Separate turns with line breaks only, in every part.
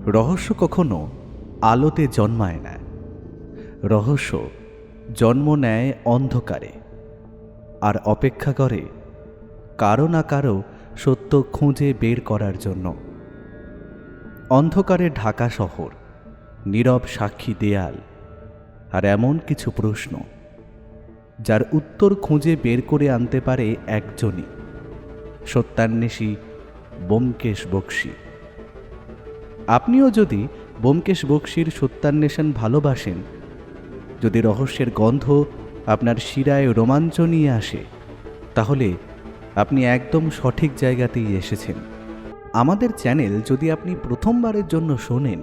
রহস্য কখনো আলোতে জন্মায় না, রহস্য জন্ম নেয় অন্ধকারে আর অপেক্ষা করে কারো না কারো সত্য খুঁজে বের করার জন্য। অন্ধকারে ঢাকা শহর, নীরব সাক্ষী দেয়াল, আর এমন কিছু প্রশ্ন যার উত্তর খুঁজে বের করে আনতে পারে একজনই, সত্যান্বেষী ব্যোমকেশ বক্সী। আপনিও যদি ব্যোমকেশ বক্সীর সত্যান্বেষণ ভালোবাসেন, যদি রহস্যের গন্ধ আপনার শিরায় রোমাঞ্চ নিয়ে আসে, তাহলে আপনি একদম সঠিক জায়গাতেই এসেছেন। আমাদের চ্যানেল যদি আপনি প্রথমবারের জন্য শোনেন,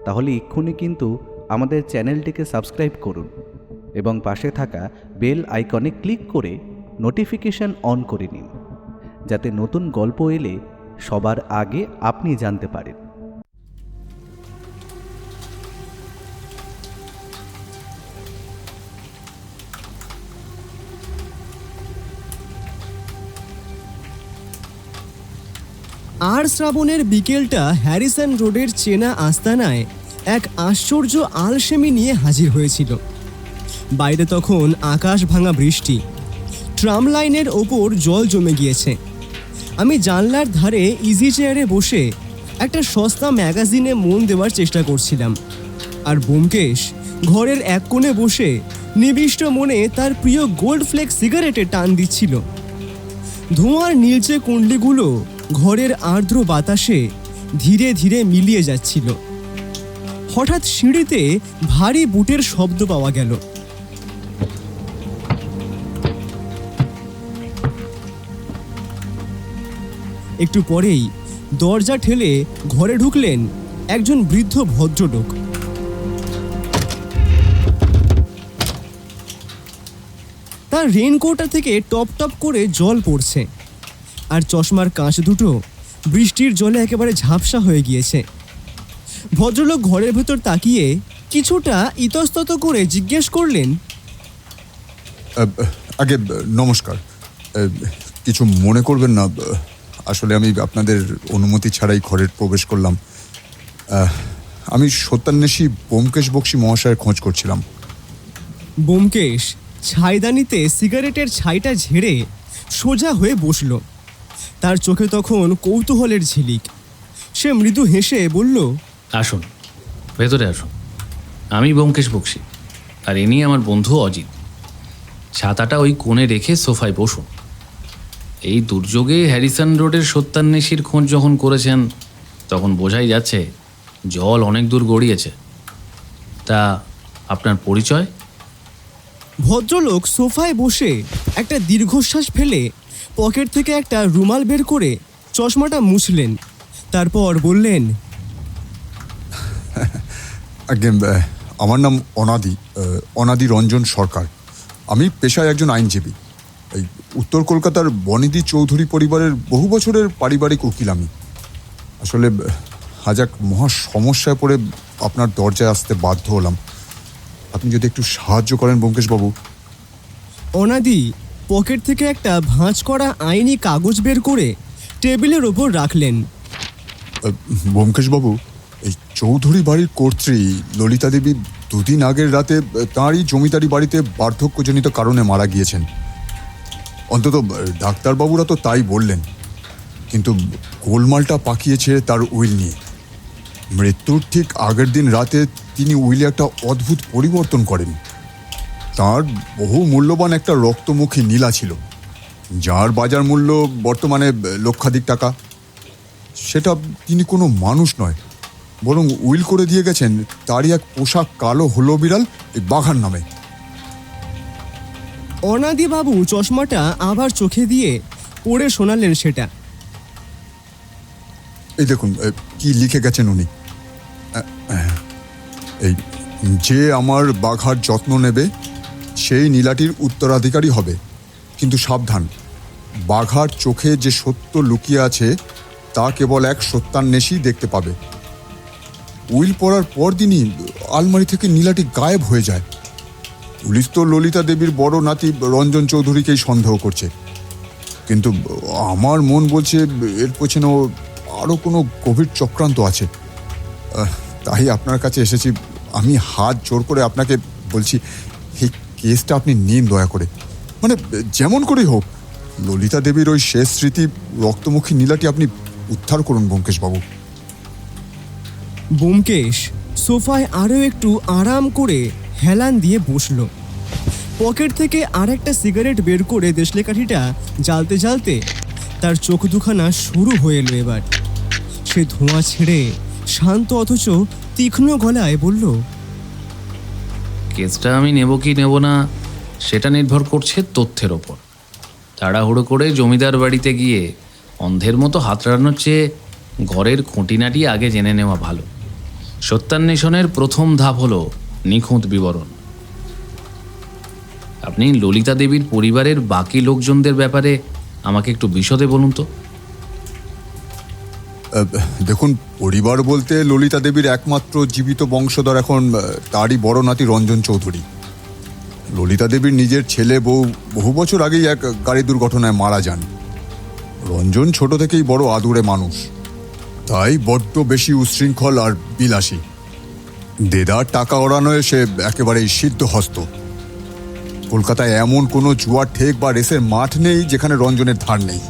তাহলে এক্ষুনি কিন্তু আমাদের চ্যানেলটিকে সাবস্ক্রাইব করুন এবং পাশে থাকা বেল আইকনে ক্লিক করে নোটিফিকেশন অন করে নিন, যাতে নতুন গল্প এলে সবার আগে আপনি জানতে পারেন।
আর শ্রাবণের বিকেলটা হ্যারিসন রোডের চেনা আস্তানায় এক আশ্চর্য আলসেমি নিয়ে হাজির হয়েছিল। বাইরে তখন আকাশ ভাঙা বৃষ্টি, ট্রাম লাইনের ওপর জল জমে গিয়েছে। আমি জানলার ধারে ইজি চেয়ারে বসে একটা সস্তা ম্যাগাজিনে মন দেওয়ার চেষ্টা করছিলাম, আর ব্যোমকেশ ঘরের এক কোণে বসে নিবিষ্ট মনে তার প্রিয় গোল্ড ফ্লেক সিগারেটে টান দিচ্ছিল। ধোঁয়ার নীলচে কুণ্ডলিগুলো ঘরের আর্দ্র বাতাসে ধীরে ধীরে মিলিয়ে যাচ্ছিল। হঠাৎ সিঁড়িতে ভারী বুটের শব্দ পাওয়া গেল। একটু পরেই দরজা ঠেলে ঘরে ঢুকলেন একজন বৃদ্ধ ভদ্রলোক। তার রেইনকোটটা থেকে টপ টপ করে জল পড়ছে, আর চশমার কাঁচ দুটো বৃষ্টির জলে একেবারে ঝাপসা হয়ে গিয়েছে। ভদ্রলোক ঘরের ভেতর তাকিয়ে কিছুটা ইতস্তত করে জিজ্ঞেস করলেন,
আগে নমস্কার, কিছু মনে করবেন না, আসলে আমি আপনাদের অনুমতি ছাড়াই ঘরে প্রবেশ করলাম। আমি সত্যান্বেষী ব্যোমকেশ বক্সী মহাশয়ের খোঁজ করছিলাম।
ব্যোমকেশ ছাইদানিতে সিগারেটের ছাইটা ঝেড়ে সোজা হয়ে বসল। তার চোখে তখন কৌতূহলের ঝিলিক। সে মৃদু হেসে বলল,
আসুন, ভেতরে আসুন। আমি ব্যোমকেশ বক্সী, আর ইনি আমার বন্ধু অজিত। ছাতাটা ওই কোণে রেখে সোফায় বসুন। এই দুর্যোগে হ্যারিসন রোডের সত্যান্বেষীর খোঁজ যখন করেছেন, তখন বোঝাই যাচ্ছে জল অনেক দূর গড়িয়েছে। তা আপনার পরিচয়?
ভদ্রলোক সোফায় বসে একটা দীর্ঘশ্বাস ফেলে পকেট থেকে একটা রুমাল বের করে চশমাটা মুছলেন। তারপর বললেন,
আগে আমার নাম অনাদি রঞ্জন সরকার। আমি পেশায় একজন আইনজীবী। এই উত্তর কলকাতার বনিদি চৌধুরী পরিবারের বহু বছরের পারিবারিক উকিল আমি। আসলে আজ এক মহা সমস্যায় পড়ে আপনার দরজায় আসতে বাধ্য হলাম। আপনি যদি একটু সাহায্য করেন ব্যোমকেশবাবু।
অনাদি পকেট থেকে একটা ভাঁজ করা আইনি কাগজ বের করে টেবিলের ওপর রাখলেন।
ব্যোমকেশবাবু, এই চৌধুরী বাড়ির কর্ত্রী ললিতা দেবী দুদিন আগের রাতে তাঁরই জমিদারি বাড়িতে বার্ধক্যজনিত কারণে মারা গিয়েছেন। অন্তত ডাক্তারবাবুরা তো তাই বললেন, কিন্তু গোলমালটা পাকিয়েছে তার উইল নিয়ে। মৃত্যুর ঠিক আগের দিন রাতে তিনি উইলে একটা অদ্ভুত পরিবর্তন করেন। তার বহু মূল্যবান একটা রক্তমুখী নীলা ছিল, যার বাজার মূল্য বর্তমানে লক্ষাধিক টাকা। সেটা তিনি কোনো মানুষ নয়, বরং উইল করে দিয়ে গেছেন তারই এক পোশাক কালো হলো বিড়াল, এই বাঘার নামে।
অনাদিবাবু চশমাটা আবার চোখে দিয়ে পড়ে শোনালেন সেটা।
এই দেখুন কি লিখে গেছেন উনি। এই যে আমার বাঘার যত্ন নেবে সেই নীলাটির উত্তরাধিকারী হবে, কিন্তু সাবধান, বাঘার চোখে যে সত্য লুকিয়ে আছে তা কেবল এক সত্যান্বেষী দেখতে পাবে। উইল পড়ার পর দিনই আলমারি থেকে নীলাটি গায়েব হয়ে যায়। পুলিশ তো ললিতা দেবীর বড় নাতি রঞ্জন চৌধুরীকেই সন্দেহ করছে, কিন্তু আমার মন বলছে এর পেছনেও আরও কোনো গভীর চক্রান্ত আছে। তাই আপনার কাছে এসেছি। আমি হাত জোর করে আপনাকে বলছি, এই কেসটা আপনি নিন দয়া করে। মানে যেমন করেই হোক ললিতা দেবীর ওই শেষ স্মৃতি রক্তমুখী নীলাটি আপনি উদ্ধার করুন ব্যোমকেশবাবু।
ব্যোমকেশ সোফায় আরও একটু আরাম করে হেলান দিয়ে বসল। পকেট থেকে আর একটা সিগারেট বের করে দেশলেকাঠিটা জ্বালতে জ্বালতে তার চোখ দুখানা শুরু হয়ে এলো। এবার সে ধোঁয়া ছেড়ে শান্ত অথচ তীক্ষ্ণ গলায় বলল,
কেসটা আমি নেব কি নেব না সেটা নির্ভর করছে তথ্যের ওপর। তাড়াহুড়ো করে জমিদার বাড়িতে গিয়ে অন্ধের মতো হাতড়ানোর চেয়ে ঘরের খুঁটিনাটি আগে জেনে নেওয়া ভালো। সত্যান্বেষণের প্রথম ধাপ হলো নিখুঁত বিবরণ। আপনি ললিতা দেবীর পরিবারের বাকি লোকজনদের ব্যাপারে আমাকে একটু বিশদে বলুন তো।
দেখুন, পরিবার বলতে ললিতা দেবীর একমাত্র জীবিত বংশধর এখন তারই বড় নাতি রঞ্জন চৌধুরী। ললিতা দেবীর নিজের ছেলে বউ বহু বছর আগেই এক গাড়ি দুর্ঘটনায় মারা যান। রঞ্জন ছোট থেকেই বড় আদুরে মানুষ, তাই বড্ড বেশি উচ্ছৃঙ্খল আর বিলাসী। দেদার টাকা ওড়ানোয় সে একেবারেই সিদ্ধহস্ত। কলকাতায় এমন কোনো জুয়ার ঠেক বা রেসের মাঠ নেই যেখানে রঞ্জনের ধার নেই।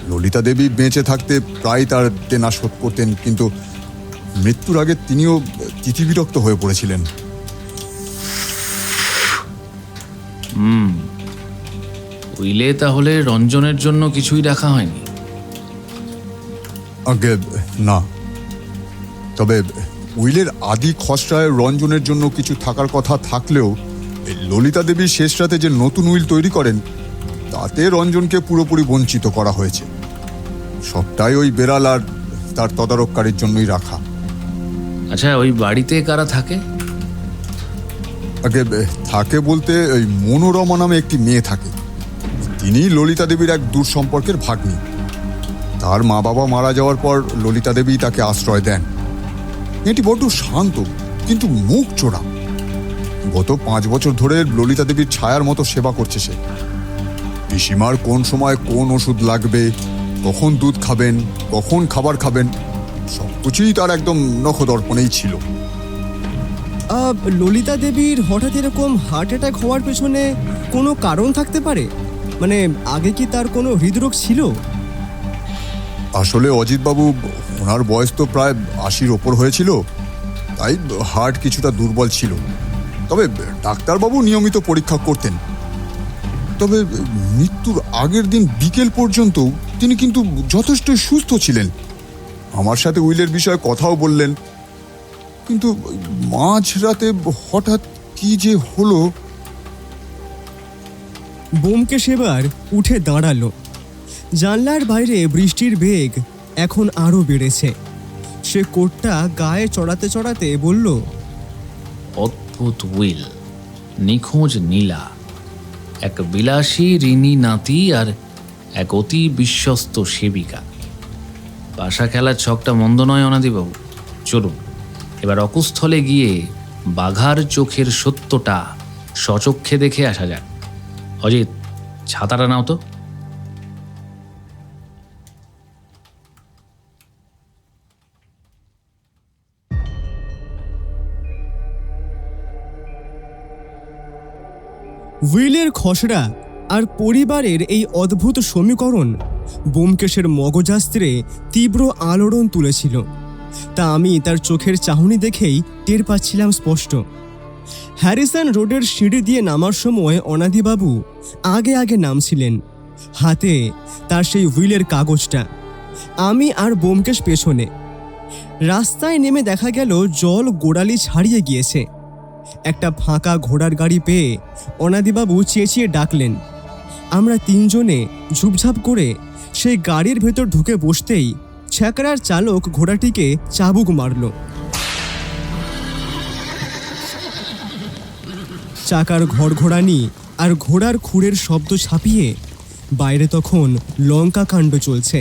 ললিতা দেবী বেঁচে থাকতে প্রায় তার দেনা শোধ করতেন, কিন্তু মৃত্যুর আগে তিনিও তিতিবিরক্ত হয়ে পড়েছিলেন।
উইলে তাহলে রঞ্জনের জন্য কিছুই রাখা হয়নি?
আগে না, তবে উইলের আদি খসড়ায় রঞ্জনের জন্য কিছু থাকার কথা থাকলেও ললিতা দেবী শেষ রাতে যে নতুন উইল তৈরি করেন তাতে রঞ্জনকে পুরোপুরি বঞ্চিত করা হয়েছে। সবটাই ওই বেড়াল আর তার তদারককারীর জন্যই রাখা।
আচ্ছা, ওই বাড়িতে কারা থাকে?
আগে থাকে বলতে ওই মনোরমা নামে একটি মেয়ে থাকে। তিনি ললিতা দেবীর এক দূর সম্পর্কের ভাগ্নী। তার মা বাবা মারা যাওয়ার পর ললিতা দেবী তাকে আশ্রয় দেন। মেয়েটি বড্ড শান্ত কিন্তু মুখ চোরা। গত 5 বছর ধরে ললিতা দেবীর ছায়ার মতো সেবা করছে সে। পিসিমার কোন সময় কোন ওষুধ লাগবে, কখন দুধ খাবেন, কখন খাবার খাবেন, সবকিছুই তার একদম নখদর্পণেই ছিল।
ললিতা দেবীর হঠাৎ এরকম হার্ট অ্যাটাক হওয়ার পেছনে কোনো কারণ থাকতে পারে? মানে আগে কি তার কোনো হৃদরোগ ছিল?
আসলে অজিতবাবু, ওনার বয়স তো প্রায় 80-র ওপর হয়েছিল, তাই হার্ট কিছুটা দুর্বল ছিল। তবে ডাক্তারবাবু নিয়মিত পরীক্ষা করতেন। তবে মৃত্যুর আগের দিন বিকেল পর্যন্ত তিনি কিন্তু যথেষ্ট সুস্থ ছিলেন। আমার সাথে উইলের বিষয়ে কথাও বললেন, কিন্তু মাঝরাতে হঠাৎ কি যে হলো।
ব্যোমকেশ এবার উঠে দাঁড়ালো। জানলার বাইরে বৃষ্টির বেগ এখন আরও বেড়েছে। সে কোটটা গায়ে চড়াতে চড়াতে বলল,
অদ্ভুত উইল, নিখোঁজ নীলা, এক বিলাসী ঋণী নাতি আর এক অতি বিশ্বস্ত সেবিকা। পাশা খেলার ছকটা মন্দ নয় অনাদিবাবু। চলুন এবার অকুস্থলে গিয়ে বাঘার চোখের সত্যটা সচক্ষে দেখে আসা যাক। অজিত, ছাতাটা নাও তো।
উইলের খসড়া আর পরিবারের এই অদ্ভুত সমীকরণ ব্যোমকেশের মগজাস্ত্রে তীব্র আলোড়ন তুলেছিল। তা আমি তার চোখের চাহনি দেখেই টের পাচ্ছিলাম স্পষ্ট। হ্যারিসন রোডের সিঁড়ি দিয়ে নামার সময় অনাদিবাবু আগে আগে নামছিলেন, হাতে তার সেই উইলের কাগজটা। আমি আর ব্যোমকেশ পেছনে। রাস্তায় নেমে দেখা গেল জল গোড়ালি ছাড়িয়ে গিয়েছে। একটা ফাঁকা ঘোড়ার গাড়ি পেয়ে অনাদিবাবু চেঁচিয়ে ডাকলেন। আমরা তিনজনে ঝুপঝাপ করে সেই গাড়ির ভেতর ঢুকে বসতেই ছ্যাকরার চালক ঘোড়াটিকে চাবুক মারল। চাকার ঘড়ঘড়ানি আর ঘোড়ার খুঁড়ের শব্দ ছাপিয়ে বাইরে তখন লঙ্কা কাণ্ড চলছে।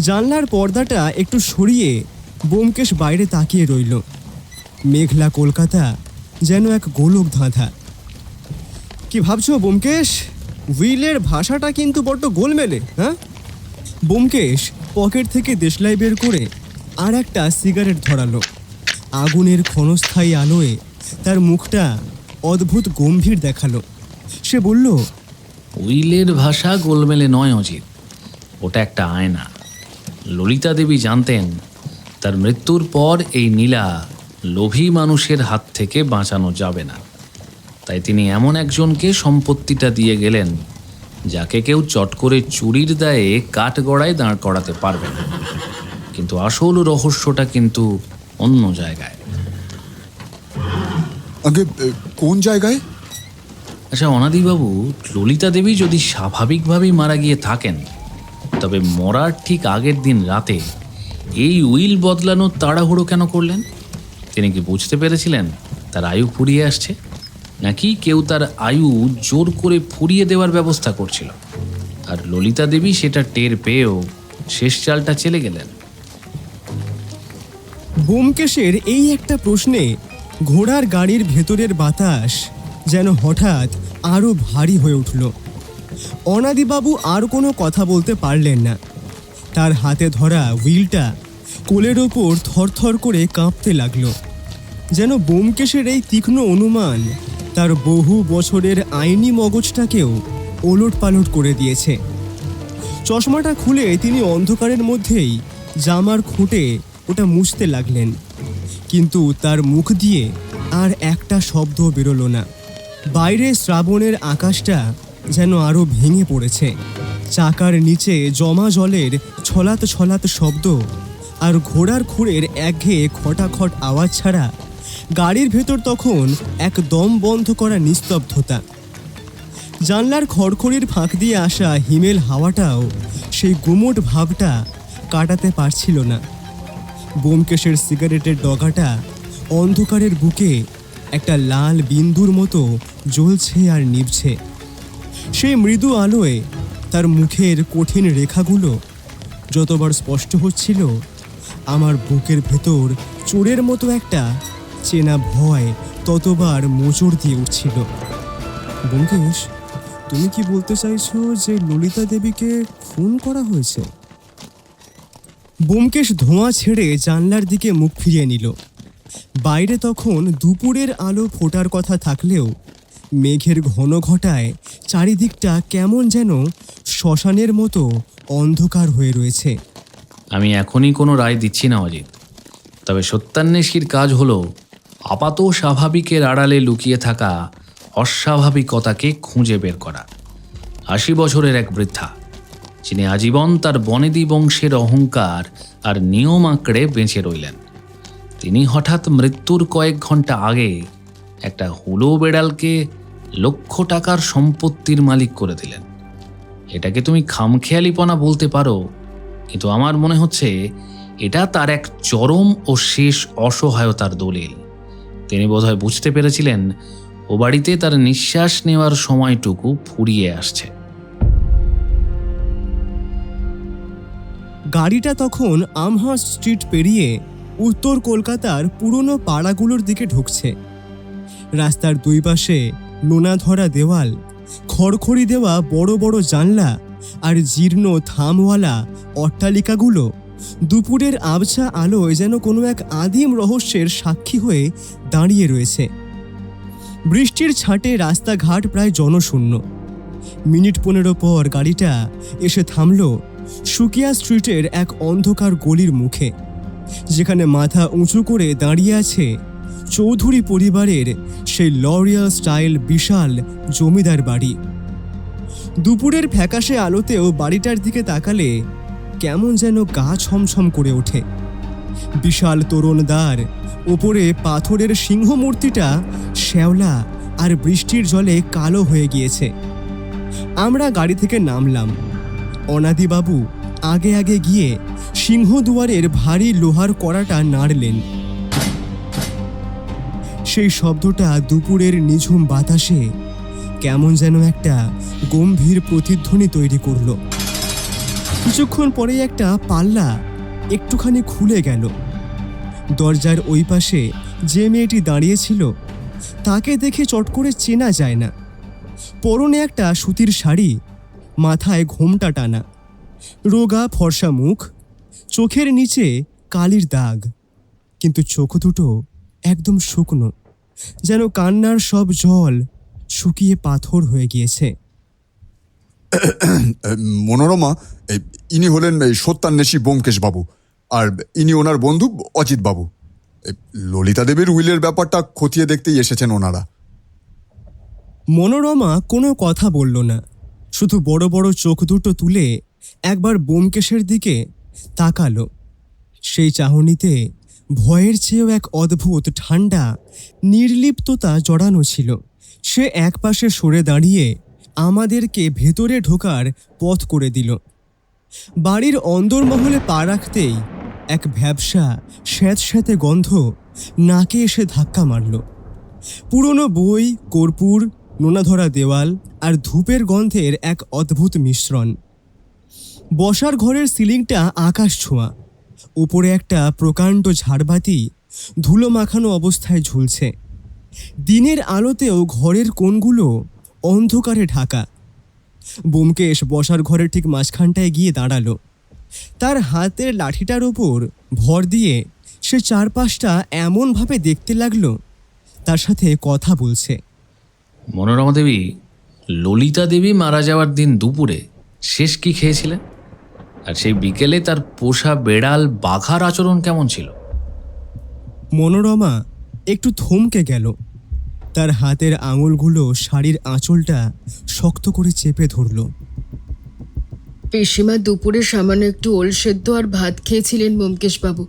জানলার পর্দাটা একটু সরিয়ে ব্যোমকেশ বাইরে তাকিয়ে রইল। মেঘলা কলকাতা যেন এক গোলক ধাঁধা। কি ভাবছো ব্যোমকেশ? উইলের ভাষাটা কিন্তু বড্ড গোলমেলে, হ্যাঁ? ব্যোমকেশ পকেট থেকে দেশলাই বের করে আর একটা সিগারেট ধরালো। আগুনের ক্ষণস্থায়ী আলোয় তার মুখটা অদ্ভুত গম্ভীর দেখালো। সে বলল,
উইলের ভাষা গোলমেলে নয় অজিত, ওটা একটা আয়না। ললিতা দেবী জানতেন তার মৃত্যুর পর এই নীলা লোভী মানুষের হাত থেকে বাঁচানো যাবে না, তাই তিনি এমন একজনকে সম্পত্তিটা দিয়ে গেলেন যাকে কেউ চট করে চুরির দায়ে কাঠগড়ায় দাঁড় করাতে পারবে না। কিন্তু আসল রহস্যটা কিন্তু অন্য জায়গায়।
আগে কোন জায়গায়?
আচ্ছা অনাদিবাবু, ললিতা দেবী যদি স্বাভাবিকভাবেই মারা গিয়ে থাকেন, তবে মরার ঠিক আগের দিন রাতে এই উইল বদলানোর তাড়াহুড়ো কেন করলেন? তিনি কি বুঝতে পেরেছিলেন তার আয়ু ফুরিয়ে আসছে, নাকি কেউ তার আয়ু জোর করে ফুরিয়ে দেওয়ার ব্যবস্থা করছিল, আর ললিতা দেবী সেটা টের পেয়েও শেষ চালটা চেলে গেলেন?
ব্যোমকেশের এই একটা প্রশ্নে ঘোড়ার গাড়ির ভেতরের বাতাস যেন হঠাৎ আরও ভারী হয়ে উঠল। অনাদিবাবু আর কোনো কথা বলতে পারলেন না। তার হাতে ধরা হুইলটা কোলের ওপর থরথর করে কাঁপতে লাগলো, যেন ব্যোমকেশের এই তীক্ষ্ণ অনুমান তার বহু বছরের আইনি মগজটাকেও ওলটপালট করে দিয়েছে। চশমাটা খুলে তিনি অন্ধকারের মধ্যেই জামার খুঁটে ওটা মুছতে লাগলেন, কিন্তু তার মুখ দিয়ে আর একটা শব্দ বেরোলো না। বাইরে শ্রাবণের আকাশটা যেন আরও ভেঙে পড়েছে। চাকার নিচে জমা জলের ছলাৎ ছলাৎ শব্দ আর ঘোড়ার খুঁড়ের একঘেয়ে খটাখট আওয়াজ ছাড়া গাড়ির ভেতর তখন এক দম বন্ধ করা নিস্তব্ধতা। জানলার খড়খড়ির ফাঁক দিয়ে আসা হিমেল হাওয়াটাও সেই গুমোট ভাবটা কাটাতে পারছিল না। ব্যোমকেশের সিগারেটের ডগাটা অন্ধকারের বুকে একটা লাল বিন্দুর মতো জ্বলছে আর নিভছে। সেই মৃদু আলোয় তার মুখের কঠিন রেখাগুলো যতবার স্পষ্ট হচ্ছিল, আমার বুকের ভেতর চোরের মতো একটা চেনা ভয় ততবার মোচড় দিয়ে উঠছিল। ব্যোমকেশ, তুমি কি বলতে চাইছো যে ললিতা দেবীকে খুন করা হয়েছে? ব্যোমকেশ ধোঁয়া ছেড়ে জানলার দিকে মুখ ফিরিয়ে নিল। বাইরে তখন দুপুরের আলো ফোটার কথা থাকলেও মেঘের ঘন ঘটায় চারিদিকটা কেমন যেন শ্মশানের মতো অন্ধকার হয়ে রয়েছে।
আমি এখনই কোনো রায় দিচ্ছি না অজিত, তবে সত্যান্বেষীর কাজ হলো আপাত স্বাভাবিকের আড়ালে লুকিয়ে থাকা অস্বাভাবিকতাকে খুঁজে বের করা। 80 বছরের এক বৃদ্ধা, যিনি আজীবন তার বনেদি বংশের অহংকার আর নিয়ম আঁকড়ে বেঁচে রইলেন, তিনি হঠাৎ মৃত্যুর কয়েক ঘন্টা আগে একটা হুলো বেড়ালকে লক্ষ টাকার সম্পত্তির মালিক করে দিলেন। এটাকে তুমি খামখেয়ালিপনা বলতে পারো, কিন্তু আমার মনে হচ্ছে এটা তার এক চরম ও শেষ অসহায়তার দলিল। তিনি বোধহয় বুঝতে পেরেছিলেন ও বাড়িতে তার নিঃশ্বাস নেওয়ার সময়টুকু ফুরিয়ে আসছে।
গাড়িটা তখন আমহার্স্ট স্ট্রিট পেরিয়ে উত্তর কলকাতার পুরনো পাড়াগুলোর দিকে ঢুকছে। রাস্তার দুই পাশে নোনা ধরা দেওয়াল, খড়খড়ি দেওয়া বড় বড় জানলা আর জীর্ণ থামওয়ালা অট্টালিকাগুলো দুপুরের আবছা আলোয় যেন কোনো এক আদিম রহস্যের সাক্ষী হয়ে দাঁড়িয়ে রয়েছে। বৃষ্টির ছাঁটে রাস্তাঘাট প্রায় জনশূন্য। মিনিট 15 পর গাড়িটা এসে থামল সুকিয়া স্ট্রিটের এক অন্ধকার গলির মুখে, যেখানে মাথা উঁচু করে দাঁড়িয়ে আছে চৌধুরী পরিবারের সেই লরিয়াল স্টাইল বিশাল জমিদার বাড়ি। দুপুরের ফ্যাকাশে আলোতেও বাড়িটার দিকে তাকালে কেমন যেন গা ছমছম করে ওঠে। বিশাল তোরণ দ্বার, ওপরে পাথরের সিংহ মূর্তিটা শ্যাওলা আর বৃষ্টির জলে কালো হয়ে গিয়েছে। আমরা গাড়ি থেকে নামলাম। অনাদিবাবু আগে আগে গিয়ে সিংহদুয়ারের ভারী লোহার কড়াটা নাড়লেন। সেই শব্দটা দুপুরের নিঝুম বাতাসে কেমন যেন একটা গম্ভীর প্রতিধ্বনি তৈরি করল। কিছুক্ষণ পরে একটা পাল্লা একটুখানি খুলে গেল। দরজার ওই পাশে যে মেয়েটি দাঁড়িয়েছিল তাকে দেখে চট করে চেনা যায় না। পরনে একটা সুতির শাড়ি, মাথায় ঘোমটা টানা, রোগা ফর্সা মুখ, চোখের নিচে কালির দাগ, কিন্তু চোখ দুটো একদম শুকনো, যেন কান্নার সব জল শুকিয়ে পাথর হয়ে গিয়েছে।
মনোরমা, ইনি হলেন সত্যান্বেষী ব্যোমকেশ বাবু, আর ইনি ওনার বন্ধু অজিত বাবু। ললিতা দেবীর উইলের ব্যাপারটা খতিয়ে দেখতেই এসেছেন ওনারা।
মনোরমা কোনো কথা বলল না, শুধু বড় বড় চোখ দুটো তুলে একবার ব্যোমকেশের দিকে তাকালো। সেই চাহনিতে ভয়ের চেয়েও এক অদ্ভুত ঠান্ডা নির্লিপ্ততা জড়ানো ছিল। সে একপাশে সরে দাঁড়িয়ে আমাদেরকে ভেতরে ঢোকার পথ করে দিল। বাড়ির অন্দরমহলে পা রাখতেই এক ভ্যাবসা স্যাঁতস্যাঁতে গন্ধ নাকে এসে ধাক্কা মারল। পুরনো বই, কর্পূর, নোনাধরা দেওয়াল আর ধূপের গন্ধের এক অদ্ভুত মিশ্রণ। বসার ঘরের সিলিংটা আকাশ ছোঁয়া, উপরে একটা প্রকাণ্ড ঝাড়বাতি ধুলো মাখানো অবস্থায় ঝুলছে। দিনের আলোতেও ঘরের কোণগুলো অন্ধকারে ঢাকা। ব্যোমকেশ বসার ঘরের ঠিক মাঝখানটায় গিয়ে দাঁড়ালো। তার হাতের লাঠিটার ওপর ভর দিয়ে সে চারপাশটা এমনভাবে দেখতে লাগলো তার সাথে কথা বলছে।
মনোরমা দেবী, ললিতা দেবী মারা যাওয়ার দিন দুপুরে শেষ কি খেয়েছিলেন? আর সেই বিকেলে তার পোষা বেড়াল বাঘার আচরণ কেমন ছিল?
মনোরমা একটু থমকে গেল। তার হাতের আঙুলগুলো শাড়ির আঁচলটা শক্ত করে চেপে ধরল।
পিসিমা দুপুরে সামান্য একটু ওল সেদ্ধ আর ভাত খেয়েছিলেন ব্যোমকেশবাবু।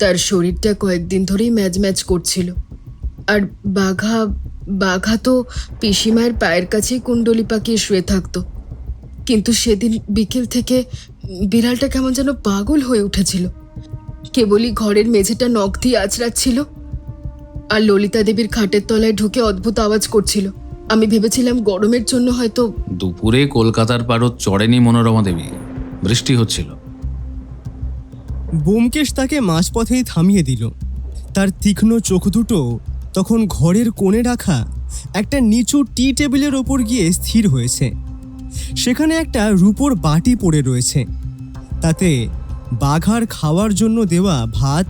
তার শরীরটা কয়েকদিন ধরেই ম্যাজ ম্যাজ করছিল। আর বাঘা তো পিসিমায়ের পায়ের কাছেই কুণ্ডলি পাকিয়ে শুয়ে থাকতো। কিন্তু সেদিন বিকেল থেকে বিড়ালটা কেমন যেন পাগল হয়ে উঠেছিল। কেবলই ঘরের মেঝেটা নখ দিয়ে আঁচড়াচ্ছিল আর ললিতা দেবীর খাটের তলায় ঢুকে অদ্ভুত আওয়াজ করছিল। আমি ভেবেছিলাম গরমের জন্য হয়তো।
দুপুরে কলকাতার পারদ চড়েনি মনোরমা দেবী, বৃষ্টি হচ্ছিল।
ব্যোমকেশ তাকে মাঝপথেই থামিয়ে দিল। তার তীক্ষ্ণ চোখ দুটো তখন ঘরের কোণে রাখা একটা নিচু টি টেবিলের ওপর গিয়ে স্থির হয়েছে। সেখানে একটা রূপোর বাটি পড়ে রয়েছে, তাতে বাঘার খাওয়ার জন্য দেওয়া ভাত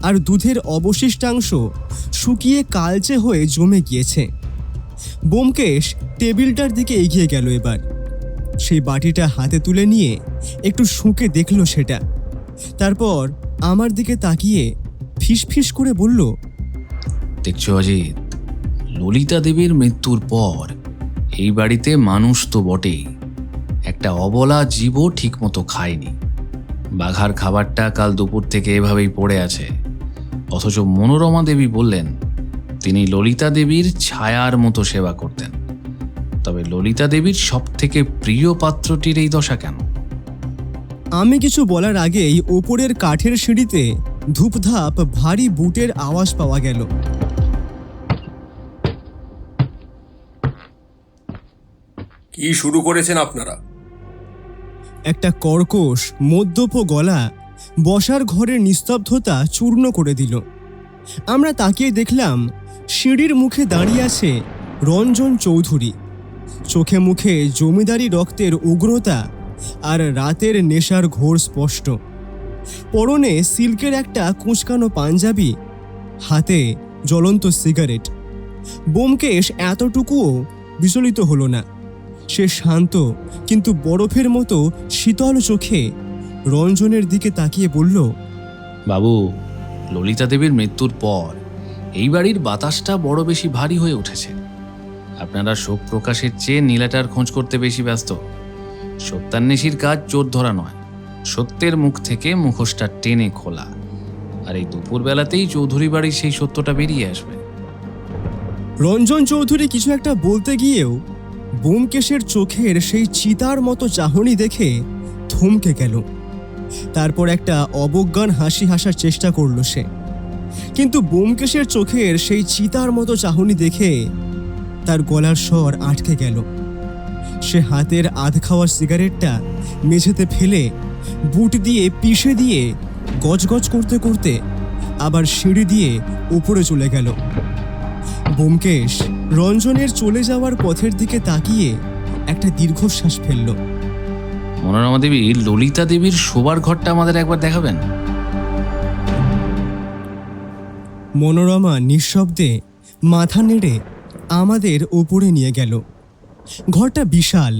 আর দুধের অবশিষ্টাংশ শুকিয়ে কালচে হয়ে জমে গিয়েছে। ব্যোমকেশ টেবিলটার দিকে এগিয়ে গেল। এবার সেই বাটিটা হাতে তুলে নিয়ে একটু শুঁকে দেখল সেটা। তারপর আমার দিকে তাকিয়ে ফিসফিস করে বলল,
দেখছো অজিত, ললিতা দেবীর মৃত্যুর পর এই বাড়িতে মানুষ তো বটেই, একটা অবলা জীবও ঠিকমতো খায়নি। বাঘার খাবারটা কাল দুপুর থেকে এভাবেই পড়ে আছে। অথচ মনোরমা দেবী বললেন তিনি ললিতা দেবীর ছায়ার মতো সেবা করতেন। তবে ললিতা দেবীর সব থেকে প্রিয় পাত্রটির এই দশা কেন?
আমি কিছু বলার আগেই ওপরের কাঠের সিঁড়িতে ধূপধাপ ভারী বুটের আওয়াজ পাওয়া গেল।
কি শুরু করেছেন আপনারা?
একটা কর্কশ মদ্যপ গলা বসার ঘরের নিস্তব্ধতা চূর্ণ করে দিল। আমরা তাকিয়ে দেখলাম সিঁড়ির মুখে দাঁড়িয়ে আছে রঞ্জন চৌধুরী। চোখে মুখে জমিদারি রক্তের উগ্রতা আর রাতের নেশার ঘোর স্পষ্ট। পরনে সিল্কের একটা কুঁচকানো পাঞ্জাবি, হাতে জ্বলন্ত সিগারেট। ব্যোমকেশ এতটুকুও বিচলিত হলো না। সে শান্ত কিন্তু বরফের মতো শীতল চোখে রঞ্জনের দিকে তাকিয়ে বলল,
বাবু, ললিতা দেবীর মৃত্যুর পর এই বাড়ির বাতাসটা বড় বেশি ভারী হয়ে উঠেছে। আপনারা শোক প্রকাশের চেয়ে নীলাটার খোঁজ করতে বেশি ব্যস্ত। সত্যান্বেষীর কাজ চোর ধরা নয়, সত্যের মুখ থেকে মুখোশটা টেনে খোলা। আর এই দুপুরবেলাতেই চৌধুরী বাড়ির সেই সত্যটা বেরিয়ে আসবে।
রঞ্জন চৌধুরী কিছু একটা বলতে গিয়েও ব্যোমকেশের চোখের সেই চিতার মতো চাহনি দেখে থমকে গেল। তারপর একটা অবজ্ঞান হাসি হাসার চেষ্টা করল সে, কিন্তু ব্যোমকেশের চোখের সেই চিতার মতো চাহনি দেখে তার গলার স্বর আটকে গেল। সে হাতের আধ খাওয়া সিগারেটটা মেঝেতে ফেলে বুট দিয়ে পিষে দিয়ে গজগজ করতে করতে আবার সিঁড়ি দিয়ে উপরে চলে গেল। ব্যোমকেশ রঞ্জনের চলে যাওয়ার পথের দিকে তাকিয়ে একটা দীর্ঘশ্বাস ফেলল।
মনোরমা দেবী, ললিতা দেবীর শোবার ঘরটা আমাদের একবার দেখাবেন?
মনোরমা নিঃশব্দে মাথা নেড়ে আমাদের ওপরে নিয়ে গেল। ঘরটা বিশাল,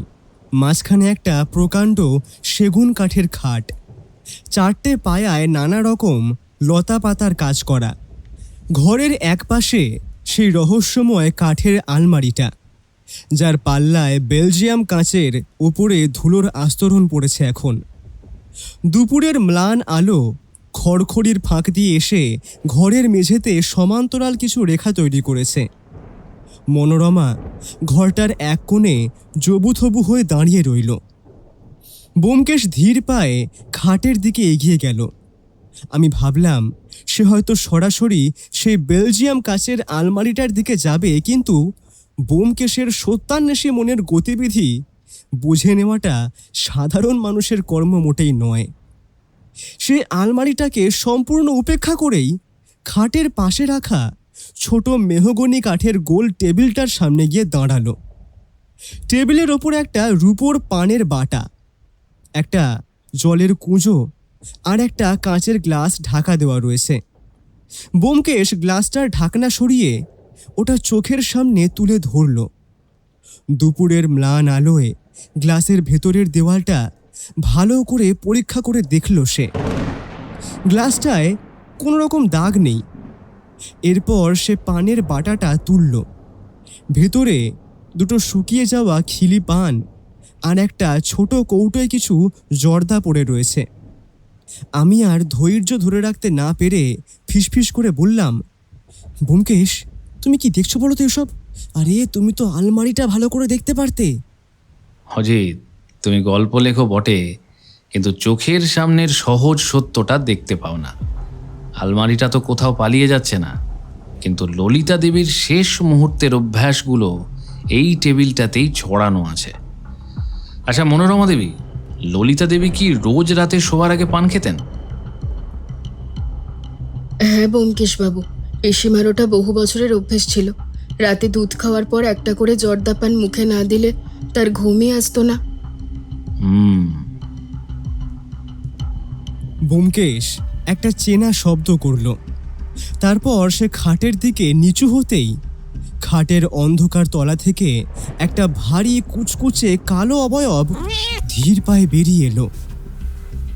মাঝখানে একটা প্রকাণ্ড সেগুন কাঠের খাট, 4টে পায়ায় নানা রকম লতা পাতার কাজ করা। ঘরের একপাশে সেই রহস্যময় কাঠের আলমারিটা, যার পাল্লায় বেলজিয়াম কাঁচের উপরে ধুলোর আস্তরণ পড়েছে এখন। দুপুরের ম্লান আলো খড়খড়ির ফাঁক দিয়ে এসে ঘরের মেঝেতে সমান্তরাল কিছু রেখা তৈরি করেছে। মনোরমা ঘরটার এক কোণে জবুথবু হয়ে দাঁড়িয়ে রইল। ব্যোমকেশ ধীর পায়ে খাটের দিকে এগিয়ে গেল। আমি ভাবলাম সে হয়তো সরাসরি সেই বেলজিয়াম কাচের আলমারিটার দিকে যাবে, কিন্তু ব্যোমকেশের সত্যান্বেষী মনের গতিবিধি বুঝে নেওয়াটা সাধারণ মানুষের কর্ম মোটেই নয়। সে আলমারিটাকে সম্পূর্ণ উপেক্ষা করেই খাটের পাশে রাখা ছোট মেহগনি কাঠের গোল টেবিলটার সামনে গিয়ে দাঁড়ালো। টেবিলের ওপর একটা রূপোর পানের বাটা, একটা জলের কুঁজো আর একটা কাঁচের গ্লাস ঢাকা দেওয়া রয়েছে। ব্যোমকেশ গ্লাসটার ঢাকনা সরিয়ে ওটা চোখের সামনে তুলে ধরল। দুপুরের ম্লান আলোয় গ্লাসের ভেতরের দেওয়ালটা ভালো করে পরীক্ষা করে দেখল সে। গ্লাসটায় কোনো রকম দাগ নেই। এরপর সে পানের বাটাটা তুলল। ভেতরে দুটো শুকিয়ে যাওয়া খিলি পান আর একটা ছোট কৌটোয় কিছু জর্দা পড়ে রয়েছে। আমি আর ধৈর্য ধরে রাখতে না পেরে ফিসফিস করে বললাম, ব্যোমকেশ, তুমি কি দেখছো বলো তো এসব? আরে তুমি তো আলমারিটা ভালো করে দেখতে পারতে।
অজিত, তুমি গল্প লেখো বটে, কিন্তু চোখের সামনের সহজ সত্যটা দেখতে পাও না। আলমারিটা তো কোথাও পালিয়ে যাচ্ছে না, কিন্তু ললিতা দেবীর শেষ মুহূর্তের অভ্যাসগুলো এই টেবিলটাতেই ছড়ানো আছে। আচ্ছা মনোরমা দেবী, ললিতা দেবী কি রোজ রাতে শোয়ার আগে পান খেতেন?
হ্যাঁ ব্যোমকেশবাবু, পিসিমার ওটা বহু বছরের অভ্যেস ছিল। রাতে দুধ খাওয়ার পর একটা করে জর্দা পান মুখে না দিলে তার ঘুমই আসতো না।
ব্যোমকেশ একটা চেনা শব্দ করল। তারপর সে খাটের দিকে নিচু হতেই খাটের অন্ধকার তলা থেকে একটা ভারী কুচকুচে কালো অবয়ব ধীর পায়ে বেরিয়ে এলো।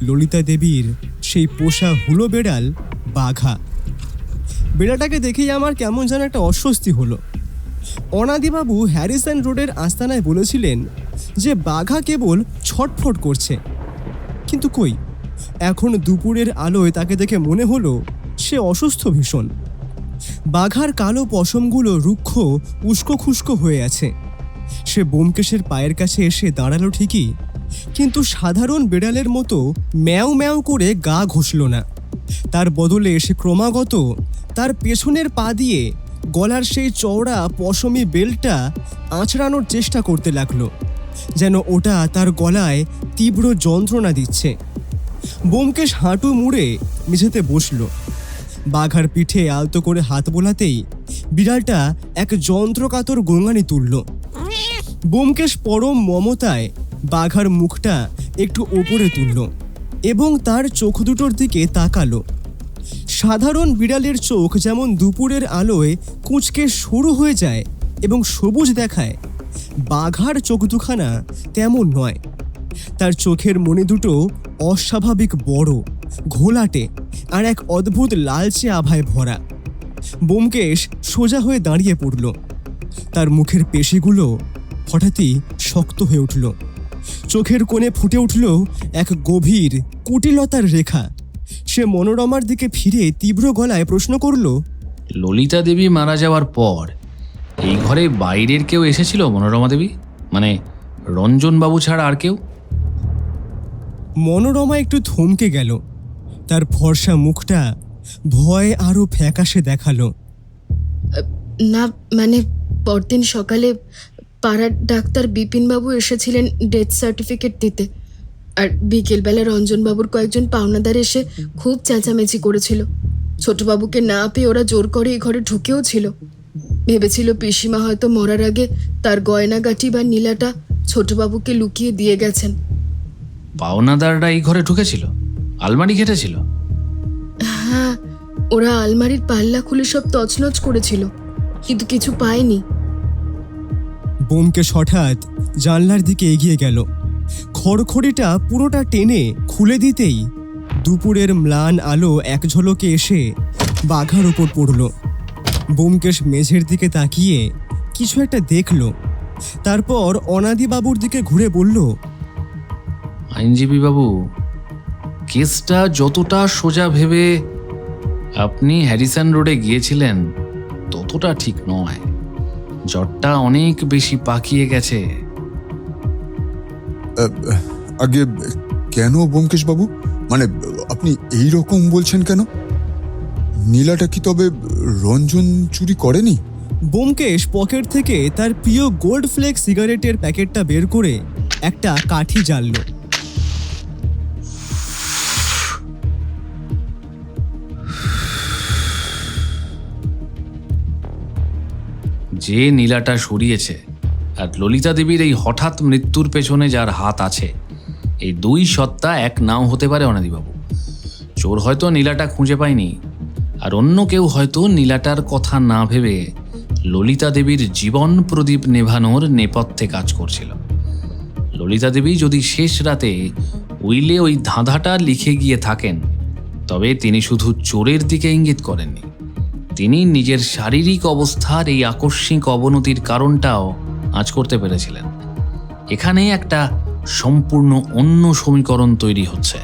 ললিতা দেবীর সেই পোষা হুলো বেড়াল বাঘা। বেড়াটাকে দেখেই আমার কেমন যেন একটা অস্বস্তি হলো। অনাদিবাবু হ্যারিসন রোডের আস্তানায় বলেছিলেন যে বাঘা কেবল ছটফট করছে, কিন্তু কই, এখন দুপুরের আলোয় তাকে দেখে মনে হলো সে অসুস্থ ভীষণ। বাঘার কালো পশমগুলো রুক্ষ উস্কো খুস্কো হয়ে আছে। সে ব্যোমকেশের পায়ের কাছে এসে দাঁড়ালো ঠিকই, কিন্তু সাধারণ বেড়ালের মতো ম্যাও ম্যাও করে গা ঘষল না। তার বদলে সে ক্রমাগত তার পেছনের পা দিয়ে গলার সেই চওড়া পশমি বেল্টটা আঁচড়ানোর চেষ্টা করতে লাগলো, যেন ওটা তার গলায় তীব্র যন্ত্রণা দিচ্ছে। ব্যোমকেশ হাঁটু মুড়ে মেঝেতে বসল। বাঘার পিঠে আলতো করে হাত বোলাতেই বিড়ালটা এক যন্ত্রকাতর গোঙানি তুলল। ব্যোমকেশ পরম মমতায় বাঘার মুখটা একটু ওপরে তুলল এবং তার চোখ দুটোর দিকে তাকালো। সাধারণ বিড়ালের চোখ যেমন দুপুরের আলোয় কুঁচকে শুরু হয়ে যায় এবং সবুজ দেখায়, বাঘার চোখ দুখানা তেমন নয়। তার চোখের মণি দুটো অস্বাভাবিক বড়, ঘোলাটে আর এক অদ্ভুত লালচে আভায় ভরা। ব্যোমকেশ সোজা হয়ে দাঁড়িয়ে পড়ল। তার মুখের পেশিগুলো হঠাৎই শক্ত হয়ে উঠল। চোখের কোণে ফুটে উঠল এক গভীর কুটিলতার রেখা। সে মনোরমার দিকে ফিরে তীব্র গলায় প্রশ্ন করল,
ললিতা দেবী মারা যাওয়ার পর এই ঘরে বাইরের কেউ এসেছিল মনোরমা দেবী? মানে রঞ্জনবাবু ছাড়া আর কেউ?
মনোরমা একটু থমকে গেল। তার ফর্সা মুখটা ভয় আরো ফ্যাকাশে দেখালো।
না মানে পরদিন সকালে পাড়ার ডাক্তার বিপিনবাবু এসেছিলেন ডেথ সার্টিফিকেট দিতে, আর বিকেলবেলা রঞ্জনবাবুর কয়েকজন পাওনাদার এসে খুব চেঁচামেচি করেছিল। ছোটবাবুকে না পেয়ে ওরা জোর করে এই ঘরে ঢুকেও ছিল। ভেবেছিল পিসিমা হয়তো মরার আগে তার গয়নাগাটি বা নীলাটা ছোটবাবুকে লুকিয়ে দিয়ে গেছেন।
পাওনাদাররা এই ঘরে ঢুকেছিল? আলমারি ঘেটেছিল?
হ্যাঁ, ওরা আলমারির পাল্লা খুলে সব তছনছ করেছিল, কিন্তু কিছু পায়নি।
ব্যোমকেশ হঠাৎ জানলার দিকে এগিয়ে গেল। খড়খড়িটা পুরোটা টেনে খুলে দিতেই দুপুরের ম্লান আলো এক ঝলকে এসে বাঘার ওপর পড়ল। ব্যোমকেশ মেঝের দিকে তাকিয়ে কিছু একটা দেখল, তারপর অনাদিবাবুর দিকে ঘুরে বলল,
আইনজীবী বাবু, কেসটা যতটা সোজা ভেবে আপনি হ্যারিসন রোডে গিয়েছিলেন ততটা ঠিক নয়। জ্বরটা অনেক বেশি পাকিয়ে গেছে।
আগে কেন ব্যোমকেশ বাবু? মানে আপনি এই রকম বলছেন কেন? নীলাটা কি তবে রঞ্জন চুরি করেনি?
ব্যোমকেশ পকেট থেকে তার প্রিয় গোল্ড ফ্লেক সিগারেটের প্যাকেটটা বের করে একটা কাঠি জ্বালল।
যে নীলাটা সরিয়েছে আর ললিতা দেবীর এই হঠাৎ মৃত্যুর পেছনে যার হাত আছে, এই দুই সত্তা এক নাও হতে পারে অনাদিবাবু। চোর হয়তো নীলাটা খুঁজে পায়নি, আর অন্য কেউ হয়তো নীলাটার কথা না ভেবে ললিতা দেবীর জীবন প্রদীপ নেভানোর নেপথ্যে কাজ করছিল। ললিতা দেবী যদি শেষ রাতে উইলে ওই ধাঁধাটা লিখে গিয়ে থাকেন, তবে তিনি শুধু চোরের দিকে ইঙ্গিত করেননি, তিনি নিজের শারীরিক অবস্থার এই আকস্মিক অবনতির কারণটাও আঁচ করতে পেরেছিলেন। এখানে একটা সম্পূর্ণ অন্য সমীকরণ তৈরি হচ্ছে।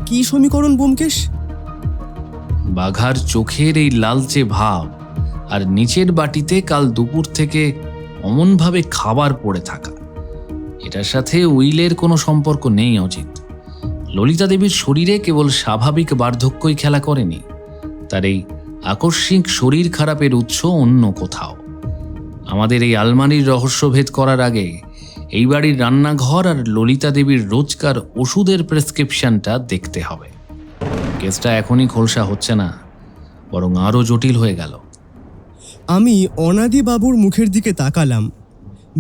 কি সমীকরণ ব্যোমকেশ?
বাঘার চোখের এই লালচে ভাব আর নিচের বাটিতে কাল দুপুর থেকে অমনভাবে খাবার পড়ে থাকা, এটার সাথে উইলের কোনো সম্পর্ক নেই অজিত। ললিতা দেবীর শরীরে কেবল স্বাভাবিক বার্ধক্যই খেলা করেনি, তার এই আকস্মিক শরীর খারাপের উৎস অন্য কোথাও। আমাদের এই আলমারির রহস্যভেদ করার আগে এই বাড়ির রান্নাঘর আর ললিতা দেবীর রোজকার ওষুধের প্রেসক্রিপশনটা দেখতে হবে। কেসটা এখনই খোলসা হচ্ছে না, বরং আরও জটিল হয়ে গেল।
আমি অনাদিবাবুর মুখের দিকে তাকালাম।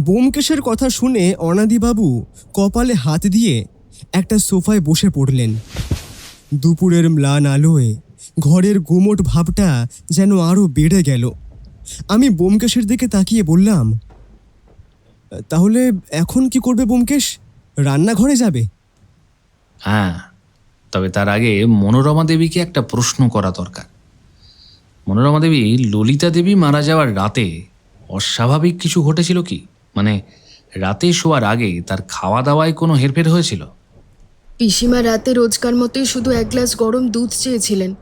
ব্যোমকেশের কথা শুনে অনাদিবাবু কপালে হাত দিয়ে একটা সোফায় বসে পড়লেন। দুপুরের ম্লান আলোয় ঘরের গুমোট ভাবটা যেন আরও বেড়ে গেল। আমি ব্যোমকেশের দিকে তাকিয়ে বললাম, তাহলে এখন কি করবে ব্যোমকেশ? রান্নাঘরে যাবে?
হ্যাঁ, তবে তার আগে মনোরমা দেবীকে একটা প্রশ্ন করা দরকার। মনোরমা দেবী, ললিতা দেবী মারা যাওয়ার রাতে অস্বাভাবিক কিছু ঘটেছিল কি? মানে রাতে শোয়ার আগে তার খাওয়া দাওয়ায় কোনো হেরফের হয়েছিল?
পিসিমা রাতে রোজকার মতোই শুধু এক গ্লাস গরম দুধ চেয়েছিলেন।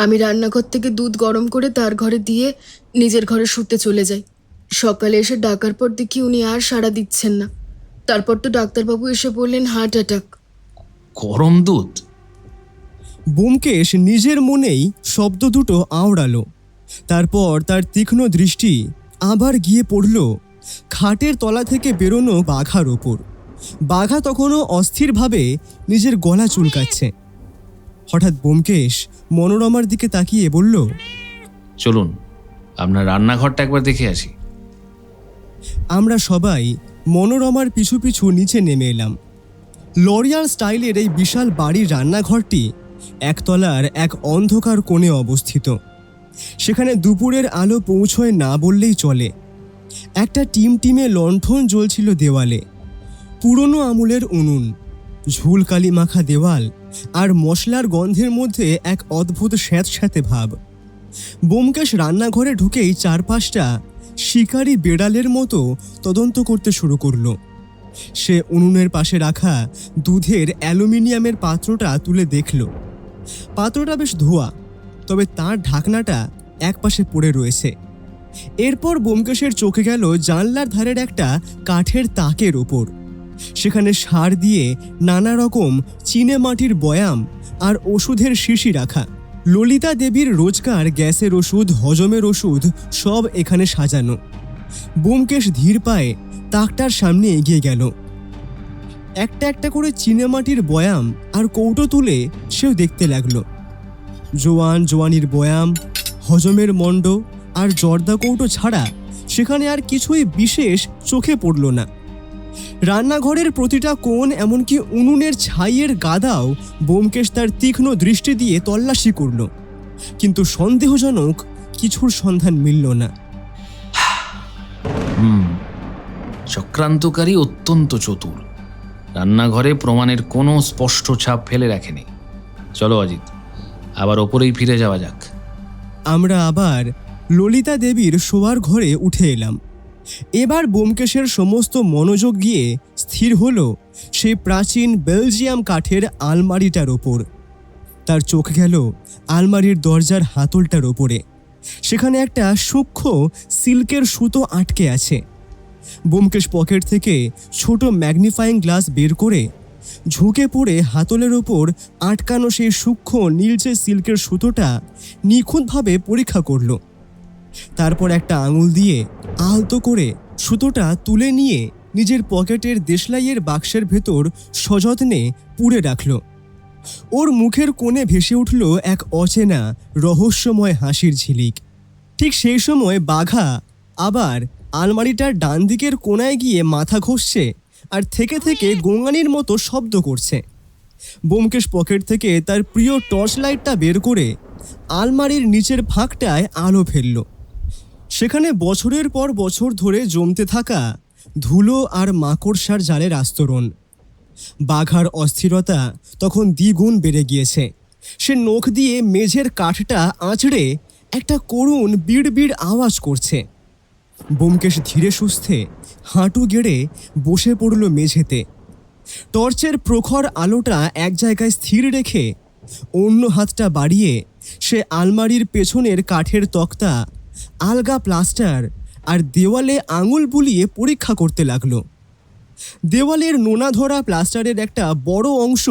আমি রান্নাঘর থেকে দুধ গরম করে তার ঘরে দিয়ে নিজের ঘরে শুতে চলে যাই। সকালে এসে ডাকার পর দেখি উনি আর সাড়া দিচ্ছেন না। তারপর তো ডাক্তারবাবু এসে বললেন হার্ট অ্যাটাক।
গরম দুধ?
ব্যোমকেশ নিজের মনেই শব্দ দুটো আওড়ালো। তারপর তার তীক্ষ্ণ দৃষ্টি আবার গিয়ে পড়ল খাটের তলা থেকে বেরোনো বাঘার ওপর। বাঘা তখনও অস্থিরভাবে নিজের গলা চুলকাচ্ছে। হঠাৎ ব্যোমকেশ মনোরমার দিকে তাকিয়ে বলল,
চলুন আপনার রান্নাঘরটা একবার দেখে আসি।
আমরা সবাই মনোরমার পিছু পিছু নিচে নেমে এলাম। লরিয়াল স্টাইলের এই বিশাল বাড়ির রান্নাঘরটি একতলার এক অন্ধকার কোণে অবস্থিত। সেখানে দুপুরের আলো পৌঁছয় না বললেই চলে। একটা টিমটিমে লণ্ঠন জ্বলছিল দেওয়ালে। পুরনো আমলের উনুন, ঝুলকালি মাখা দেওয়াল আর মশলার গন্ধের মধ্যে এক অদ্ভুত স্যাঁতস্যাঁতে ভাব। ব্যোমকেশ রান্নাঘরে ঢুকেই চারপাশটা শিকারি বেড়ালের মতো তদন্ত করতে শুরু করলো। সে উনুনের পাশে রাখা দুধের অ্যালুমিনিয়ামের পাত্রটা তুলে দেখল। পাত্রটা বেশ ধোয়া, তবে তার ঢাকনাটা একপাশে পড়ে রয়েছে। এরপর ব্যোমকেশের চোখে গেল জানলার ধারের একটা কাঠের তাকের ওপর। সেখানে সার দিয়ে নানা রকম চিনে মাটির বয়াম আর ওষুধের শিশি রাখা। ললিতা দেবীর রোজকার গ্যাসের ওষুধ, হজমের ওষুধ সব এখানে সাজানো। ব্যোমকেশ ধীর পায়ে তাকটার সামনে এগিয়ে গেল। একটা একটা করে চিনেমাটির বয়াম আর কৌটো তুলে সেও দেখতে লাগলো। জোয়ানির বয়াম, হজমের মণ্ড আর জর্দা কৌটো ছাড়া সেখানে আর কিছুই বিশেষ চোখে পড়ল না। রান্নাঘরের প্রতিটা কোণ, এমনকি উনুনের ছাইয়ের গাদাও ব্যোমকেশ তার তীক্ষ্ণ দৃষ্টি দিয়ে তল্লাশি করল। কিন্তু সন্দেহজনক কিছুর সন্ধান মিলল না।
চক্রান্তকারী অত্যন্ত চতুর। রান্নাঘরে প্রমাণের কোনো স্পষ্ট ছাপ ফেলে রাখেনি। চলো অজিত, আবার ওপরেই ফিরে যাওয়া যাক।
আমরা আবার ললিতা দেবীর শোয়ার ঘরে উঠে এলাম। এবার ব্যোমকেশের সমস্ত মনোযোগ গিয়ে স্থির হলো সেই প্রাচীন বেলজিয়াম কাঠের আলমারিটার ওপর। তার চোখ গেল আলমারির দরজার হাতলটার ওপরে। সেখানে একটা সূক্ষ্ম সিল্কের সুতো আটকে আছে। ব্যোমকেশ পকেট থেকে ছোট ম্যাগনিফাইং গ্লাস বের করে ঝুঁকে পড়ে হাতলের ওপর আটকানো সেই সূক্ষ্ম নীলচে সিল্কের সুতোটা নিখুঁতভাবে পরীক্ষা করল। তারপর একটা আঙুল দিয়ে আলতো করে সুতোটা তুলে নিয়ে নিজের পকেটের দেশলাইয়ের বাক্সের ভেতর সযত্নে পুড়ে রাখল। ওর মুখের কোণে ভেসে উঠল এক অচেনা রহস্যময় হাসির ঝিলিক। ঠিক সেই সময় বাঘা আবার আলমারিটার ডান দিকের কোণায় গিয়ে মাথা ঘষছে আর থেকে থেকে গোঙানির মতো শব্দ করছে। ব্যোমকেশ পকেট থেকে তার প্রিয় টর্চ লাইটটা বের করে আলমারির নিচের ফাঁকটায় আলো ফেলল। সেখানে বছরের পর বছর ধরে জমতে থাকা ধুলো আর মাকড়সার জালের আস্তরণ। বাঘার অস্থিরতা তখন দ্বিগুণ বেড়ে গিয়েছে। সে নখ দিয়ে মেঝের কাঠটা আঁচড়ে একটা করুণ বিড় বিড় আওয়াজ করছে। ব্যোমকেশ ধীরে সুস্থে হাঁটু গেড়ে বসে পড়ল মেঝেতে। টর্চের প্রখর আলোটা এক জায়গায় স্থির রেখে অন্য হাতটা বাড়িয়ে সে আলমারির পেছনের কাঠের তক্তা, আলগা প্লাস্টার আর দেওয়ালে আঙুল বুলিয়ে পরীক্ষা করতে লাগলো। দেওয়ালের নোনা ধরা প্লাস্টারের একটা বড় অংশ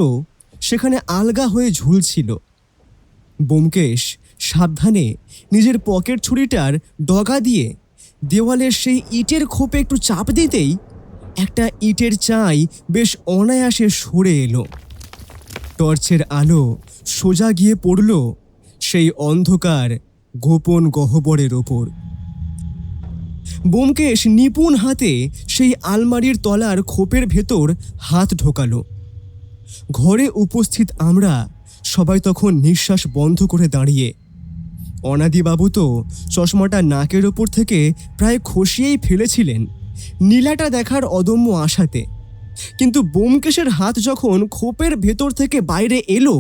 সেখানে আলগা হয়ে ঝুলছিল। ব্যোমকেশ সাবধানে নিজের পকেট ছুরিটার ডগা দিয়ে দেওয়ালের সেই ইটের খোপে একটু চাপ দিতেই একটা ইটের চাই বেশ অনায়াসে সরে এলো। টর্চের আলো সোজা গিয়ে পড়ল সেই অন্ধকার গোপন গহ্বরের ওপর। ব্যোমকেশ নিপুণ হাতে সেই আলমারির তলার খোপের ভেতর হাত ঢোকালো। ঘরে উপস্থিত আমরা সবাই তখন নিঃশ্বাস বন্ধ করে দাঁড়িয়ে। অনাদিবাবু তো চশমাটা নাকের ওপর থেকে প্রায় খসিয়েই ফেলেছিলেন নীলাটা দেখার অদম্য আশাতে। কিন্তু ব্যোমকেশের হাত যখন খোপের ভেতর থেকে বাইরে এলো,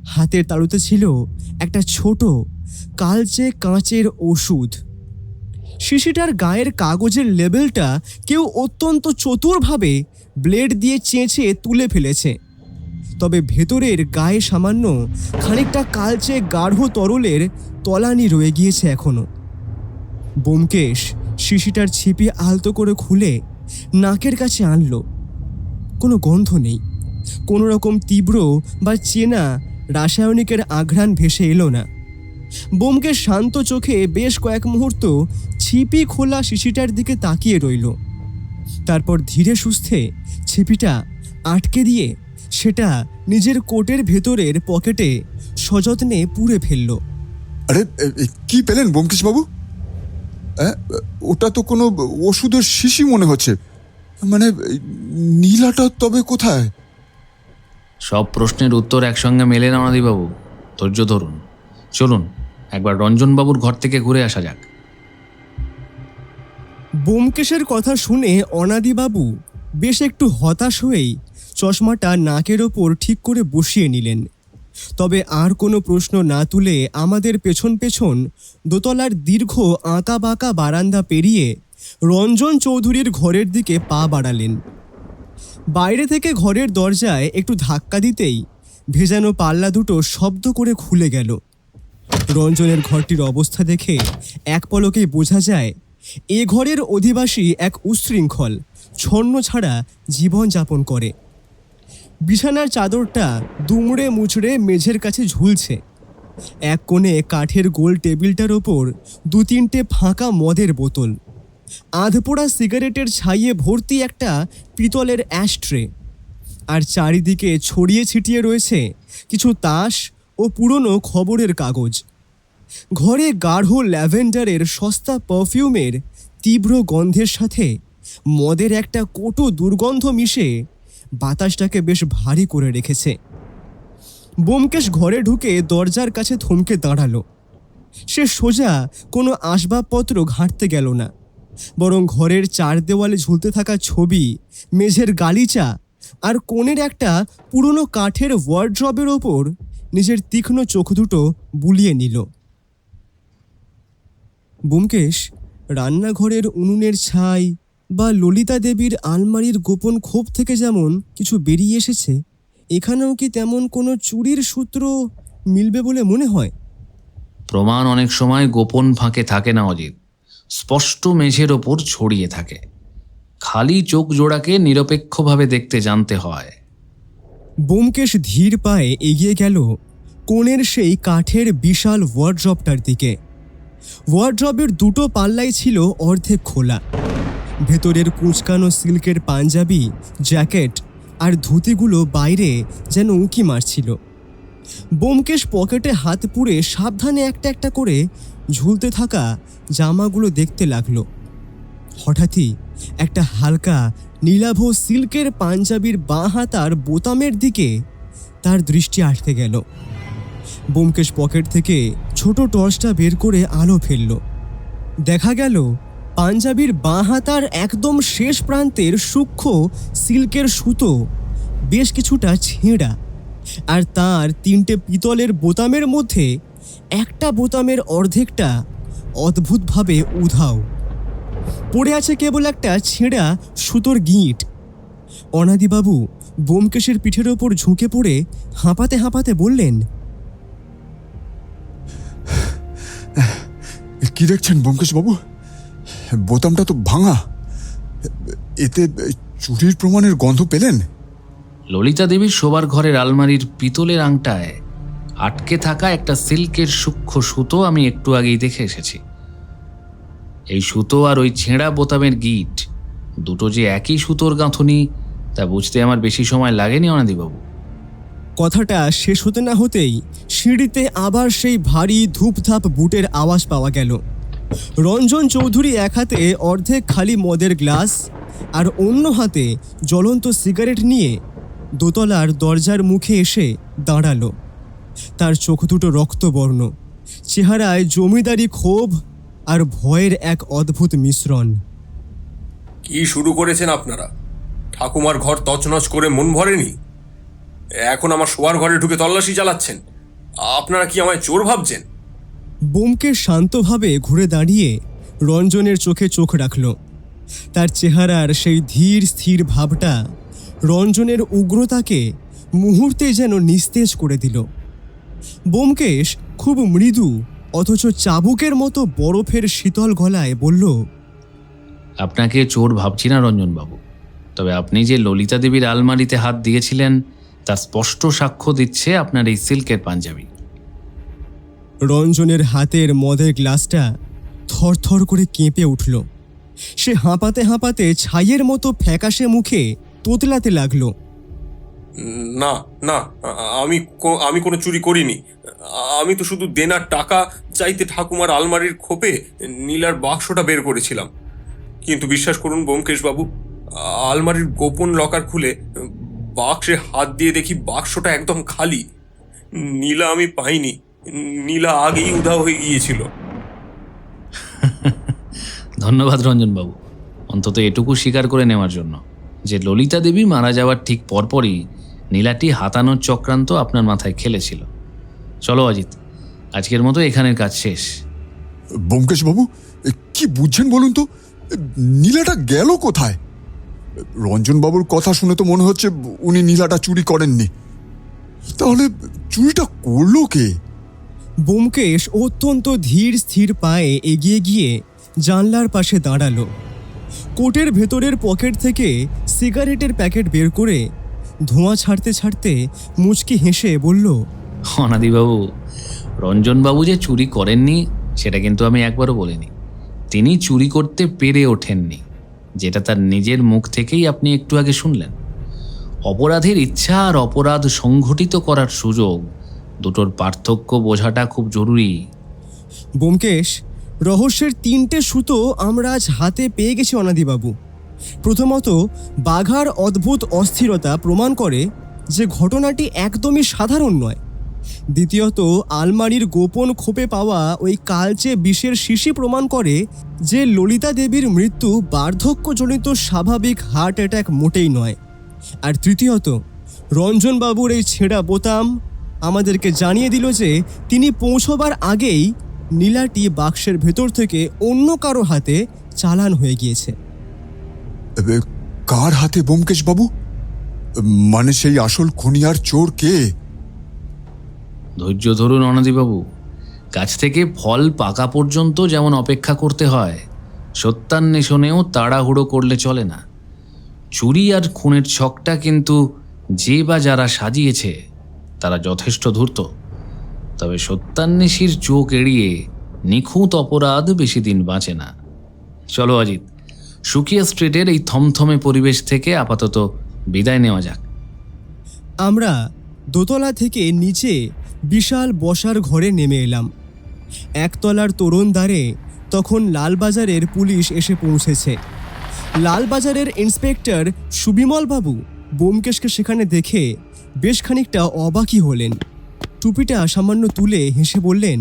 হাতের তালুতে ছিল একটা ছোট কালচে কাঁচের ওষুধ। শিশিটার গায়ের কাগজের লেবেলটা কেউ অত্যন্ত চতুরভাবে ব্লেড দিয়ে চেঁচে তুলে ফেলেছে। তবে ভেতরের গায়ে সামান্য খানিকটা কালচে গাঢ় তরলের তলানি রয়ে গিয়েছে এখনো। ব্যোমকেশ শিশিটার ছিপি আলতো করে খুলে নাকের কাছে আনল। কোনো গন্ধ নেই, কোনো রকম তীব্র বা চেনা রাসায়নিকের আঘ্রাণ ভেসে এলো না। ব্যোমকেশ শান্ত চোখে বেশ কয়েক মুহূর্ত ছিপি খোলা শিশিটার দিকে তাকিয়ে রইল। তারপর ধীরে সুস্থে ছিপিটা আটকে দিয়ে সেটা নিজের কোটের ভেতরের পকেটে সযত্নে পুরে ফেলল।
আরে কি পেলেন ব্যোমকেশবাবু? ওটা তো কোনো ওষুধের শিশি মনে হচ্ছে। মানে নীলাটা তবে কোথায়?
সব প্রশ্নের উত্তর একসঙ্গে মেলে না অনাদিবাবু, ধৈর্য ধরুন। চলুন একবার রঞ্জনবাবুর ঘর থেকে ঘুরে আসা যাক।
ব্যোমকেশের কথা শুনে অনাদিবাবু বেশ একটু হতাশ হয়েই চশমাটা নাকের ওপর ঠিক করে বসিয়ে নিলেন। তবে আর কোনো প্রশ্ন না তুলে আমাদের পেছন পেছন দোতলার দীর্ঘ আঁকা বাঁকা বারান্দা পেরিয়ে রঞ্জন চৌধুরীর ঘরের দিকে পা বাড়ালেন। বাইরে থেকে ঘরের দরজায় একটু ধাক্কা দিতেই ভেজানো পাল্লা দুটো শব্দ করে খুলে গেল। রঞ্জনের ঘরটির অবস্থা দেখে এক পলকেই বোঝা যায় এ ঘরের অধিবাসী এক উচ্ছৃঙ্খল ছন্ন ছাড়া জীবনযাপন করে। বিছানার চাদরটা দুমড়ে মুচড়ে মেঝের কাছে ঝুলছে। এক কোণে কাঠের গোল টেবিলটার ওপর দু তিনটে ফাঁকা মদের বোতল, আধপোড়া সিগারেটের ছাইয়ে ভর্তি একটা পিতলের অ্যাশট্রে, আর চারিদিকে ছড়িয়ে ছিটিয়ে রয়েছে কিছু তাস ও পুরনো খবরের কাগজ। ঘরে গাঢ় ল্যাভেন্ডারের সস্তা পারফিউমের তীব্র গন্ধের সাথে মদের একটা কটু দুর্গন্ধ মিশে বাতাসটাকে বেশ ভারী করে রেখেছে। ব্যোমকেশ ঘরে ঢুকে দরজার কাছে থমকে দাঁড়ালো। সে সোজা কোনো আসবাবপত্র ঘাঁটতে গেল না, বরং ঘরের চার দেওয়ালে ঝুলতে থাকা ছবি, মেঝের গালিচা আর কোণের একটা পুরনো কাঠের ওয়ার্ড্রবের ওপর নিজের তীক্ষ্ণ চোখ দুটো বুলিয়ে নিল। ব্যোমকেশ রান্নাঘরের উনুনের ছাই বা ললিতা দেবীর আলমারির গোপন খোপ থেকে যেমন কিছু বেরিয়ে এসেছে, এখানেও কি তেমন কোনো চুরির সূত্র মিলবে বলে মনে হয়?
প্রমাণ অনেক সময় গোপন ফাঁকে থাকে না অজিত, স্পষ্ট মেঝের ওপর ছড়িয়ে থাকে। খালি চোখ জোড়াকে নিরপেক্ষভাবে দেখতে জানতে হয়।
ব্যোমকেশ ধীর পায়ে এগিয়ে গেল কোণের সেই কাঠের বিশাল ওয়ার্ড্রবটার দিকে। ওয়ার্ড্রবের দুটো পাল্লাই ছিল অর্ধেক খোলা। ভেতরের কুঁচকানো সিল্কের পাঞ্জাবি, জ্যাকেট আর ধুতিগুলো বাইরে যেন উঁকি মারছিল। ব্যোমকেশ পকেটে হাত পুরে সাবধানে একটা একটা করে ঝুলতে থাকা জামাগুলো দেখতে লাগলো। হঠাৎই একটা হালকা নীলাভ সিল্কের পাঞ্জাবির বাঁ হাতার বোতামের দিকে তার দৃষ্টি আটকে গেল। ব্যোমকেশ পকেট থেকে ছোট টর্চটা বের করে আলো ফেলল। দেখা গেল পাঞ্জাবির বাঁ হাতার একদম শেষ প্রান্তের সূক্ষ্ম সিল্কের সুতো বেশ কিছুটা ছেঁড়া, আর তার 3টে পিতলের বোতামের মধ্যে একটা বোতামের অর্ধেকটা অদ্ভুতভাবে উধাও। পড়ে আছে কেবল একটা ছেঁড়া সুতোর গিঁট। অনাদিবাবু ব্যোমকেশের পিঠের ওপর ঝুঁকে পড়ে হাঁপাতে হাঁপাতে বললেন,
কি দেখছেন ব্যোমকেশ বাবু? বোতামটা তো ভাঙা। এতে চুরির প্রমাণের গন্ধ পেলেন?
ললিতা দেবীর শোবার ঘরের আলমারির পিতলের আংটায় আটকে থাকা একটা সিল্কের সূক্ষ্ম সুতো আমি একটু আগেই দেখে এসেছি। এই সুতো আর ওই ছেঁড়া বোতামের গিট দুটো যে একই সুতোর গাঁথনি তা বুঝতে আমার বেশি সময় লাগেনি অনাদিবাবু।
কথাটা শেষ হতে না হতেই সিঁড়িতে আবার সেই ভারী ধূপধাপ বুটের আওয়াজ পাওয়া গেল। রঞ্জন চৌধুরী এক হাতে অর্ধেক খালি মদের গ্লাস আর অন্য হাতে জ্বলন্ত সিগারেট নিয়ে দোতলার দরজার মুখে এসে দাঁড়ালো। তার চোখ দুটো রক্তবর্ণ, চেহারায় জমিদারি ক্ষোভ আর ভয়ের এক অদ্ভুত মিশ্রণ।
কি শুরু করেছেন আপনারা? ঠাকুমার ঘর তছনছ করে মন ভরেনি? এখন আমার শোয়ার ঘরে ঢুকে তল্লাশি চালাচ্ছেন? আপনারা কি আমায় চোর ভাবছেন?
ব্যোমকেশ শান্তভাবে ঘুরে দাঁড়িয়ে রঞ্জনের চোখে চোখ রাখল। তার চেহারার সেই ধীর স্থির ভাবটা রঞ্জনের উগ্রতাকে মুহূর্তে যেন নিস্তেজ করে দিল। ব্যোমকেশ খুব মৃদু অথচ চাবুকের মতো বরফের শীতল গলায় বলল,
আপনাকে চোর ভাবছি না রঞ্জনবাবু, তবে আপনি যে ললিতা দেবীর আলমারিতে হাত দিয়েছিলেন তা স্পষ্ট সাক্ষ্য দিচ্ছে আপনার এই সিল্কের পাঞ্জাবি।
রঞ্জনের হাতের মদের গ্লাসটা থরথর করে কেঁপে উঠল। সে হাঁপাতে হাঁপাতে ছাইয়ের মতো ফ্যাকাশে মুখে তোতলাতে লাগলো।
না না, আমি কোনো চুরি করিনি। আমি তো শুধু দেনার টাকা চাইতে ঠাকুমার আলমারির খোপে নীলার বাক্সটা বের করেছিলাম। কিন্তু বিশ্বাস করুন ব্যোমকেশ বাবু, আলমারির গোপন লকার খুলে বাক্সে হাত দিয়ে দেখি বাক্সটা একদম খালি। নীলা আমি পাইনি, নীলা আগেই উধাও হয়ে গিয়েছিল।
ধন্যবাদ রঞ্জনবাবু, অন্তত এটুকু স্বীকার করে নেওয়ার জন্য যে ললিতা দেবী মারা যাওয়ার ঠিক পরপরই নীলাটি হাতানোর চক্রান্ত আপনার মাথায় খেলেছিল। চলো অজিত, আজকের মতো এখানের কাজ শেষ।
ব্যোমকেশ বাবু, কি বুঝছেন বলুন তো? নীলাটা গেল কোথায়? রঞ্জন বাবুর কথা শুনে তো মনে হচ্ছে উনি নীলাটা চুরি করেননি। তাহলে চুরিটা করলো কে?
ব্যোমকেশ অত্যন্ত ধীর স্থির পায়ে এগিয়ে গিয়ে জানলার পাশে দাঁড়ালো। কোটের ভেতরের পকেট থেকে সিগারেটের প্যাকেট বের করে ধোঁয়া ছাড়তে ছাড়তে মুচকি হেসে বলল,
অনাদিবাবু, রঞ্জনবাবু যে চুরি করেননি সেটা কিন্তু আমি একবারও বলিনি। তিনি চুরি করতে পেরে ওঠেননি, যেটা তার নিজের মুখ থেকেই আপনি একটু আগে শুনলেন। অপরাধের ইচ্ছা আর অপরাধ সংঘটিত করার সুযোগ, দুটোর পার্থক্য বোঝাটা খুব জরুরি।
ব্যোমকেশ, রহস্যের 3টে সুতো আমরা আজ হাতে পেয়ে গেছি অনাদিবাবু। প্রথমত, বাঘার অদ্ভুত অস্থিরতা প্রমাণ করে যে ঘটনাটি একদমই সাধারণ নয়। দ্বিতীয়ত, আলমারির গোপন খোপে পাওয়া ওই কালচে বিষের শিশি প্রমাণ করে যে ললিতা দেবীর মৃত্যু বার্ধক্যজনিত স্বাভাবিক হার্ট অ্যাটাক মোটেই নয়। আর তৃতীয়ত, রঞ্জনবাবুর এই ছেঁড়া বোতাম আমাদেরকে জানিয়ে দিল যে তিনি পৌঁছবার আগেই নীলাটি বাক্সের ভেতর থেকে অন্য কারো হাতে চালান হয়ে গিয়েছে।
কার হাতে ব্যোমকেশ বাবু? মানে সেই আসল খুনি আর চোর কে?
ধৈর্য ধরুন অনাদিবাবু, গাছ থেকে ফল পাকা পর্যন্ত যেমন অপেক্ষা করতে হয়, সত্যান্বেষণেও তাড়াহুড়ো করলে চলে না। চুরি আর খুনের ছকটা কিন্তু যে বা যারা সাজিয়েছে তারা যথেষ্ট ধূর্ত, তবে সত্যান্বেষীর চোখ এড়িয়ে নিখুঁত অপরাধ বেশি দিন বাঁচে না। চলো অজিত, সুকিয়া স্ট্রিটের এই থমথমে পরিবেশ থেকে আপাতত বিদায় নেওয়া যাক।
আমরা দোতলা থেকে নিচে বিশাল বসার ঘরে নেমে এলাম। একতলার তোরণ দ্বারে তখন লালবাজারের পুলিশ এসে পৌঁছেছে। লালবাজারের ইন্সপেক্টর সুবিমলবাবু ব্যোমকেশকে সেখানে দেখে বেশ খানিকটা অবাকই হলেন। টুপিটা সামান্য তুলে হেসে বললেন,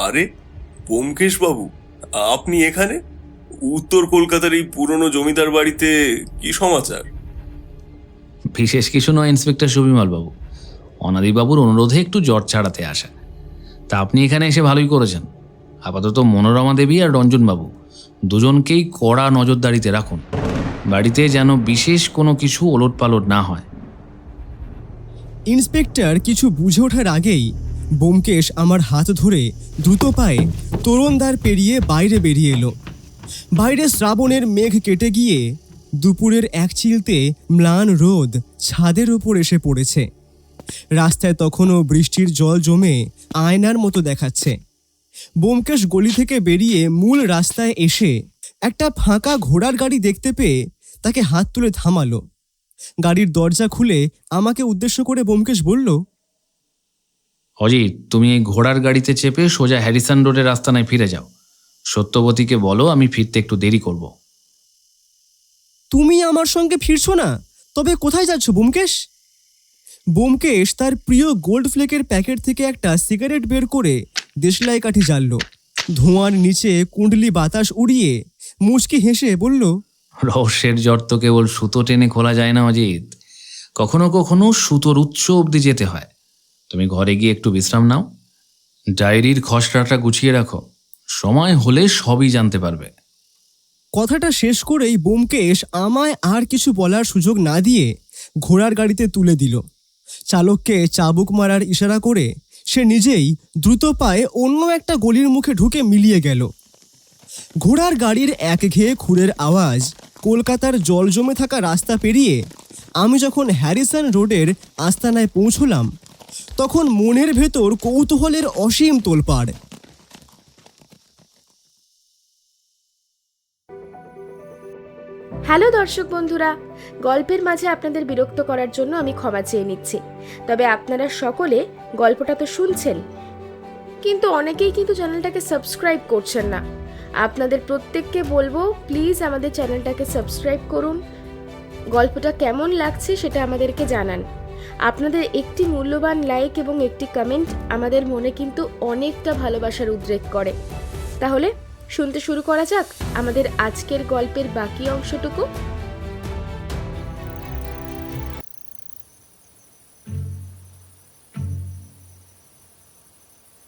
আরে ব্যোমকেশ বাবু, আপনি এখানে? উত্তর কলকাতার এই পুরনো জমিদার বাড়িতে কি সমাচার?
বিশেষ কিছু নয় ইন্সপেক্টর সুবিমলবাবু, অনাদিবাবুর অনুরোধে একটু জ্বর ছাড়াতে আসা। তা আপনি এখানে এসে ভালোই করেছেন। আপাতত মনোরমা দেবী আর রঞ্জনবাবু দুজনকেই কড়া নজরদারিতে রাখুন, বাড়িতে যেন বিশেষ কোনো কিছু ওলটপালট না হয়।
ইন্সপেক্টর কিছু বুঝে ওঠার আগেই ব্যোমকেশ আমার হাত ধরে দ্রুত পায়ে তোরণদ্বার পেরিয়ে বাইরে বেরিয়ে এলো। বাইরে শ্রাবণের মেঘ কেটে গিয়ে দুপুরের এক চিলতে ম্লান রোদ ছাদের ওপর এসে পড়েছে। রাস্তায় তখনও বৃষ্টির জল জমে আয়নার মতো দেখাচ্ছে। ব্যোমকেশ গলি থেকে বেরিয়ে মূল রাস্তায় এসে একটা ফাঁকা ঘোড়ার গাড়ি দেখতে পেয়ে তাকে হাত তুলে থামালো। গাড়ির দরজা খুলে আমাকে উদ্দেশ্য করে ব্যোমকেশ বলল,
অজিত, তুমি এই ঘোড়ার গাড়িতে চেপে সোজা হ্যারিসন রোডের রাস্তানায় ফিরে যাও। সত্যবতীকে বলো আমি ফিরতে একটু দেরি করব।
তুমি আমার সঙ্গে ফিরছো না? তবে কোথায় যাচ্ছ ব্যোমকেশ? ব্যোমকেশ তার প্রিয় গোল্ড ফ্লেকের প্যাকেট থেকে একটা সিগারেট বের করে দেশলাই কাঠি জ্বালল। ধোঁয়ার নিচে কুণ্ডলি বাতাস উড়িয়ে মুচকি হেসে বলল,
রহস্যের জ্বর তো কেবল সুতো টেনে খোলা যায় না অজিত, কখনো কখনো সুতোর উৎস অবধি যেতে হয়। তুমি ঘরে গিয়ে একটু বিশ্রাম নাও, ডায়েরির খসড়াটা গুছিয়ে রাখো, সময় হলে সবই জানতে পারবে।
কথাটা শেষ করেই ব্যোমকেশ আমায় আর কিছু বলার সুযোগ না দিয়ে ঘোড়ার গাড়িতে তুলে দিল। চালককে চাবুক মারার ইশারা করে সে নিজেই দ্রুত পায়ে অন্য একটা গলির মুখে ঢুকে মিলিয়ে গেল। ঘোড়ার গাড়ির একঘেয়ে খুরের আওয়াজ কলকাতার জল জমে থাকা রাস্তা পেরিয়ে আমি যখন হ্যারিসন রোডের আস্তানায় পৌঁছলাম, তখন মনের ভেতর কৌতূহলের অসীম তোলপাড়।
হ্যালো দর্শক বন্ধুরা, গল্পের মাঝে আপনাদের বিরক্ত করার জন্য আমি ক্ষমা চেয়ে নিচ্ছি। তবে আপনারা সকলে গল্পটা তো শুনছেন, কিন্তু অনেকেই কিন্তু চ্যানেলটাকে সাবস্ক্রাইব করছেন না। আপনাদের প্রত্যেককে বলবো, প্লিজ আমাদের চ্যানেলটাকে সাবস্ক্রাইব করুন। গল্পটা কেমন লাগছে সেটা আমাদেরকে জানান। আপনাদের একটি মূল্যবান লাইক এবং একটি কমেন্ট আমাদের মনে কিন্তু অনেকটা ভালোবাসার উদ্রেক করে। তাহলে শুনতে শুরু করা যাক আমাদের আজকের গল্পের বাকি অংশটুকু।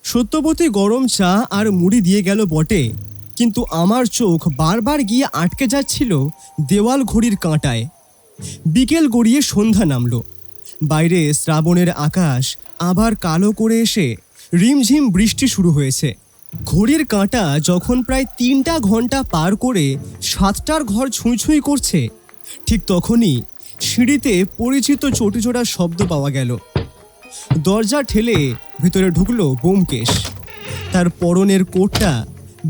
সত্যবতী গরম চা আর মুড়ি দিয়ে গেল বটে, কিন্তু আমার চোখ বারবার গিয়ে আটকে যাচ্ছিল দেওয়াল ঘড়ির কাঁটায়। বিকেল গড়িয়ে সন্ধ্যা নামল। বাইরে শ্রাবণের আকাশ আবার কালো করে এসে রিমঝিম বৃষ্টি শুরু হয়েছে। ঘড়ির কাঁটা যখন প্রায় 3টা ঘন্টা পার করে 7টার ঘর ছুঁই ছুঁই করছে, ঠিক তখনই সিঁড়িতে পরিচিত চটিজোড়ার শব্দ পাওয়া গেল। দরজা ঠেলে ভেতরে ঢুকলো ব্যোমকেশ। তার পরনের কোটটা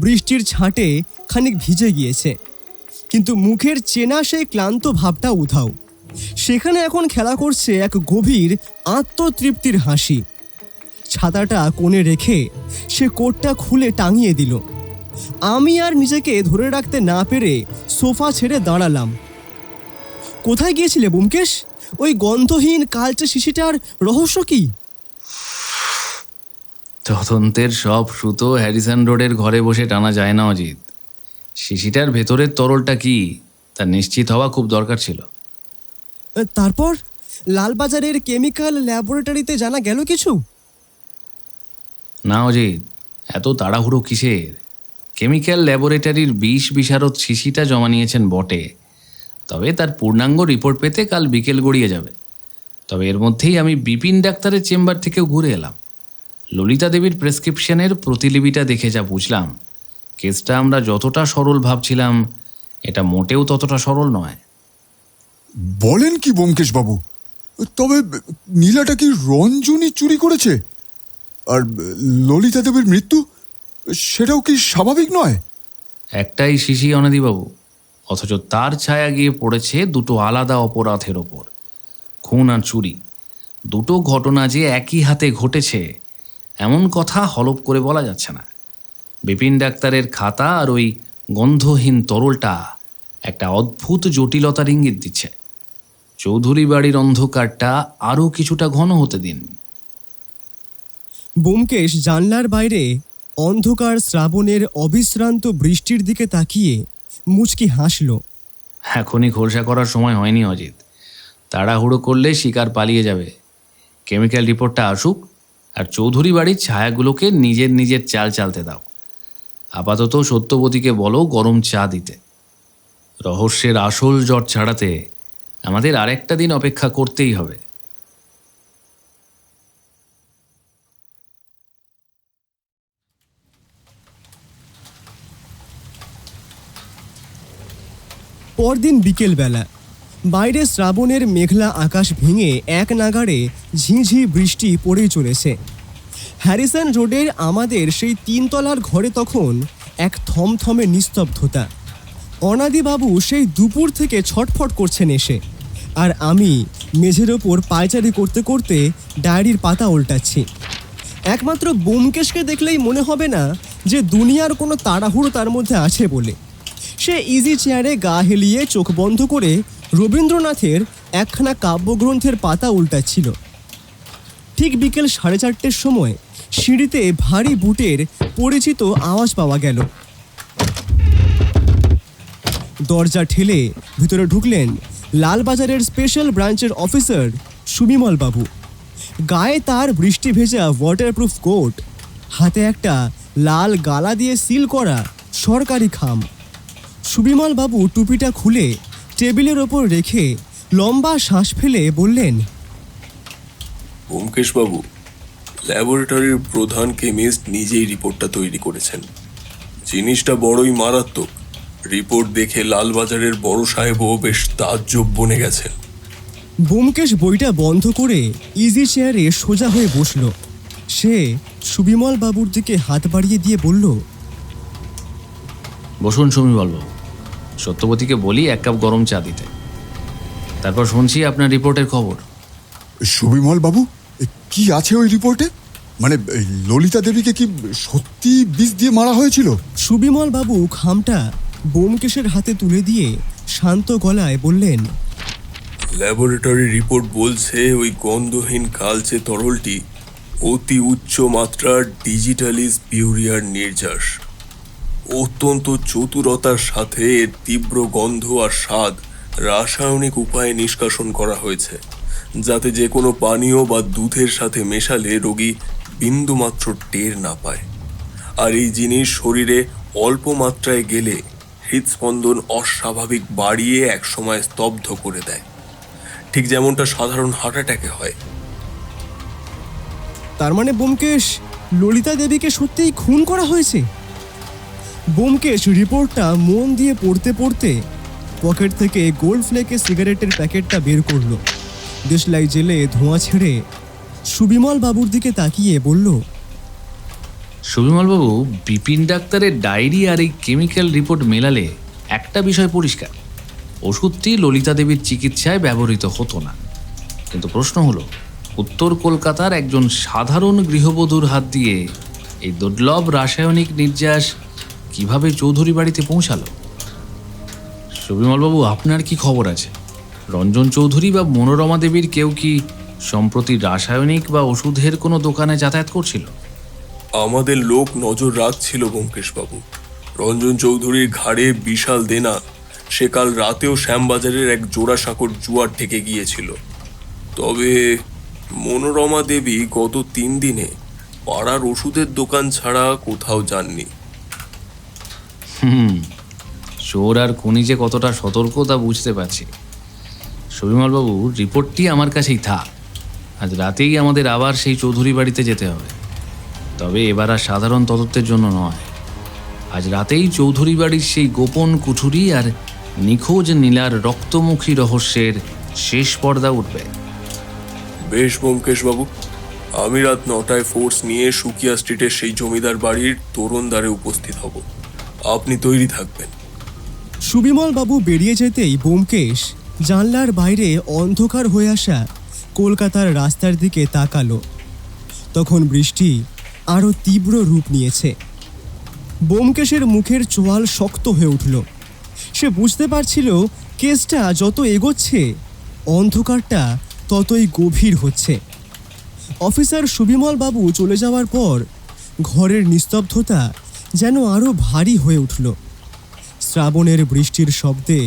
বৃষ্টির ছাঁটে খানিক ভিজে গিয়েছে, কিন্তু মুখের চেনা সেই ক্লান্ত ভাবটা উধাও। সেখানে এখন খেলা করছে এক গভীর আত্মতৃপ্তির হাসি। ছাতাটা কোণে রেখে সে কোটটা খুলে টাঙিয়ে দিল। আমি আর নিজেকে ধরে রাখতে না পেরে সোফা ছেড়ে দাঁড়ালাম। কোথায় গিয়েছিলে ব্যোমকেশ? ওই গন্ধহীন কালচে শিশিটার রহস্য কি?
তদন্তের সব সুতো হ্যারিসন রোডের ঘরে বসে টানা যায় না অজিত। শিশিটার ভেতরের তরলটা কি তা নিশ্চিত হওয়া খুব দরকার ছিল।
তারপর লালবাজারের কেমিক্যাল ল্যাবরেটরিতে জানা গেল কিছু?
না অজিত, এত তাড়াহুড়ো কিসের? কেমিক্যাল ল্যাবরেটরির বিষ বিশারদ শিশিটা জমা নিয়েছেন বটে, তবে তার পূর্ণাঙ্গ রিপোর্ট পেতে কাল বিকেল গড়িয়ে যাবে। তবে এর মধ্যেই আমি বিপিন ডাক্তারের চেম্বার থেকেও ঘুরে এলাম। ললিতা দেবীর প্রেসক্রিপশনের প্রতিলিপিটা দেখে যা বুঝলাম, কেসটা আমরা যতটা সরল ভাবছিলাম এটা মোটেও ততটা সরল নয়।
বলেন কি ব্যোমকেশ বাবু? তবে নীলাটা কি রঞ্জনী চুরি করেছে? আর ললিতা দেবীর মৃত্যু, সেটাও কি স্বাভাবিক নয়?
একটাই শিশি অনাদিবাবু, অথচ তার ছায়া গিয়ে পড়েছে দুটো আলাদা অপরাধের ওপর, খুন আর চুরি। দুটো ঘটনা যে একই হাতে ঘটেছে এমন কথা হলপ করে বলা যাচ্ছে না। বিপিন ডাক্তারের খাতা আর ওই গন্ধহীন তরলটা একটা অদ্ভুত জটিলতার ইঙ্গিত দিচ্ছে। চৌধুরী বাড়ির অন্ধকারটা আরও কিছুটা ঘন হতে দিন।
ব্যোমকেশ জানলার বাইরে অন্ধকার শ্রাবণের অবিশ্রান্ত বৃষ্টির দিকে তাকিয়ে মুচকি হাসল।
এখনই খোলসা করার সময় হয়নি অজিত, তাড়াহুড়ো করলে শিকার পালিয়ে যাবে। কেমিক্যাল রিপোর্টটা আসুক আর চৌধুরী বাড়ির ছায়াগুলোকে নিজের নিজের চাল চালতে দাও। আপাতত সত্যবতীকে বলো গরম চা দিতে। রহস্যের আসল জট ছাড়াতে আমাদের আরেকটা দিন অপেক্ষা করতেই হবে।
পরদিন বিকেলবেলা বাইরে শ্রাবণের মেঘলা আকাশ ভেঙে এক নাগাড়ে ঝিঁঝি বৃষ্টি পড়েই চলেছে। হ্যারিসন রোডের আমাদের সেই 3 তলার ঘরে তখন এক থমথমে নিস্তব্ধতা। অনাদিবাবু সেই দুপুর থেকে ছটফট করছেন এসে, আর আমি মেঝের ওপর পায়চারি করতে করতে ডায়েরির পাতা উল্টাচ্ছি। একমাত্র ব্যোমকেশকে দেখলেই মনে হবে না যে দুনিয়ার কোনো তাড়াহুড়ো তার মধ্যে আছে বলে। সে ইজি চেয়ারে গা হেলিয়ে চোখ বন্ধ করে রবীন্দ্রনাথের একখানা কাব্যগ্রন্থের পাতা উল্টাচ্ছিল। ঠিক বিকেল 4:30 সময় সিঁড়িতে ভারী বুটের পরিচিত আওয়াজ পাওয়া গেল। দরজা ঠেলে ভিতরে ঢুকলেন লালবাজারের স্পেশাল ব্রাঞ্চের অফিসার সুবিমল বাবু। গায়ে তার বৃষ্টি ভেজা ওয়াটারপ্রুফ কোট, হাতে একটা লাল গালা দিয়ে সিল করা সরকারি খাম। সুবিমল বাবু টুপিটা খুলে টেবিলের ওপর রেখে লম্বা শ্বাস ফেলে বললেন,
ব্যোমকেশ বাবু, ল্যাবরেটরির প্রধান কেমিস্ট নিজেই রিপোর্টটা তৈরি করেছেন। জিনিসটা বড়ই মারাত্মক। রিপোর্ট দেখে লালবাজারের বড় সাহেবও বেশ তাজ্জব বনে গেছেন।
ব্যোমকেশ বইটা বন্ধ করে ইজি চেয়ারে সোজা হয়ে বসল। সে সুবিমল বাবুর দিকে হাত বাড়িয়ে দিয়ে বলল,
বসুন সুমিবল বাবু, সত্যবতীকে বলি 1 কাপ গরম চা দিতে। তারপর শুনছি আপনার রিপোর্টের খবর।
সুবিমল বাবু, কি আছে ওই রিপোর্টে? মানে ললিতা দেবীকে কি সত্যি বিষ দিয়ে মারা হয়েছিল?
সুবিমল বাবু খামটা ব্যোমকেশের হাতে তুলে দিয়ে শান্ত গলায় বললেন,
ল্যাবরেটরি রিপোর্ট বলছে ওই গন্ধহীন কালচে তরলটি অতি উচ্চ মাত্রার ডিজিটালিস পিউরিয়ার নির্যাস। অত্যন্ত চতুরতার সাথে এর তীব্র গন্ধ আর স্বাদ রাসায়নিক উপায়ে নিষ্কাশন করা হয়েছে, যাতে যে কোনো পানীয় বা দুধের সাথে মেশালে রোগী বিন্দুমাত্র টের না পায়। আর এই জিনিস শরীরে অল্প মাত্রায় গেলে হৃদস্পন্দন অস্বাভাবিক বাড়িয়ে একসময় স্তব্ধ করে দেয়, ঠিক যেমনটা সাধারণ হার্ট অ্যাটাকে হয়।
তার মানে ব্যোমকেশ ললিতা দেবীকে সত্যিই খুন করা হয়েছে? ব্যোমকেশ রিপোর্টটা মন দিয়ে পড়তে পড়তে পকেট থেকে গোল্ড ফ্লেকের সিগারেটের প্যাকেটটা বের করলো। দেশলাই জেলে ধোঁয়া ছেড়ে সুবিমল বাবুর দিকে তাকিয়ে বলল,
সুবিমল বাবু, বিপিন ডাক্তারের ডায়েরি আর এই কেমিক্যাল রিপোর্ট মেলালে একটা বিষয় পরিষ্কার, ওষুধটি ললিতা দেবীর চিকিৎসায় ব্যবহৃত হতো না। কিন্তু প্রশ্ন হলো, উত্তর কলকাতার একজন সাধারণ গৃহবধূর হাত দিয়ে এই দুর্লভ রাসায়নিক নির্যাস কিভাবে চৌধুরী বাড়িতে পৌঁছালো? সুবিমলবাবু, আপনার কি খবর আছে? রঞ্জন চৌধুরী বা মনোরমা দেবীর কেউ কি সম্প্রতি রাসায়নিক বা ওষুধের কোনো দোকানে যাতায়াত করছিল?
আমাদের লোক নজর রাখছিল ব্যোমকেশবাবু। রঞ্জন চৌধুরীর ঘাড়ে বিশাল দেনা, সে কাল রাতেও শ্যামবাজারের এক জোড়াসাঁকোর জুয়ার থেকে গিয়েছিল। তবে মনোরমা দেবী গত 3 দিনে পাড়ার ওষুধের দোকান ছাড়া কোথাও যাননি।
চোর আর খুনি যে কতটা সতর্ক তা বুঝতে পারছি। সুবিমলবাবু, রিপোর্টটি আমার কাছেই থাক। আজ রাতেই আমাদের আবার সেই চৌধুরী বাড়িতে যেতে হবে। তবে এবার আর সাধারণ তদন্তের জন্য নয়, আজ রাতেই চৌধুরী বাড়ির সেই গোপন কুঠুরি আর নিখোঁজ নীলার রক্তমুখী রহস্যের শেষ পর্দা উঠবে।
বেশ ব্যোমকেশবাবু, আমি রাত 9টায় ফোর্স নিয়ে সুকিয়া স্ট্রিটের সেই জমিদার বাড়ির তোরণদ্বারে উপস্থিত হব। আপনি তৈরি থাকবেন।
সুবিমল বাবু বেরিয়ে যেতেই ব্যোমকেশ জানলার বাইরে অন্ধকার হয়ে আসা কলকাতার রাস্তার দিকে তাকালো। তখন বৃষ্টি আরও তীব্র রূপ নিয়েছে। ব্যোমকেশের মুখের চোয়াল শক্ত হয়ে উঠল। সে বুঝতে পারছিল কেসটা যত এগোচ্ছে অন্ধকারটা ততই গভীর হচ্ছে। অফিসার সুবিমল বাবু চলে যাওয়ার পর ঘরের নিস্তব্ধতা যেন আরও ভারী হয়ে উঠল। শ্রাবণের বৃষ্টির শব্দে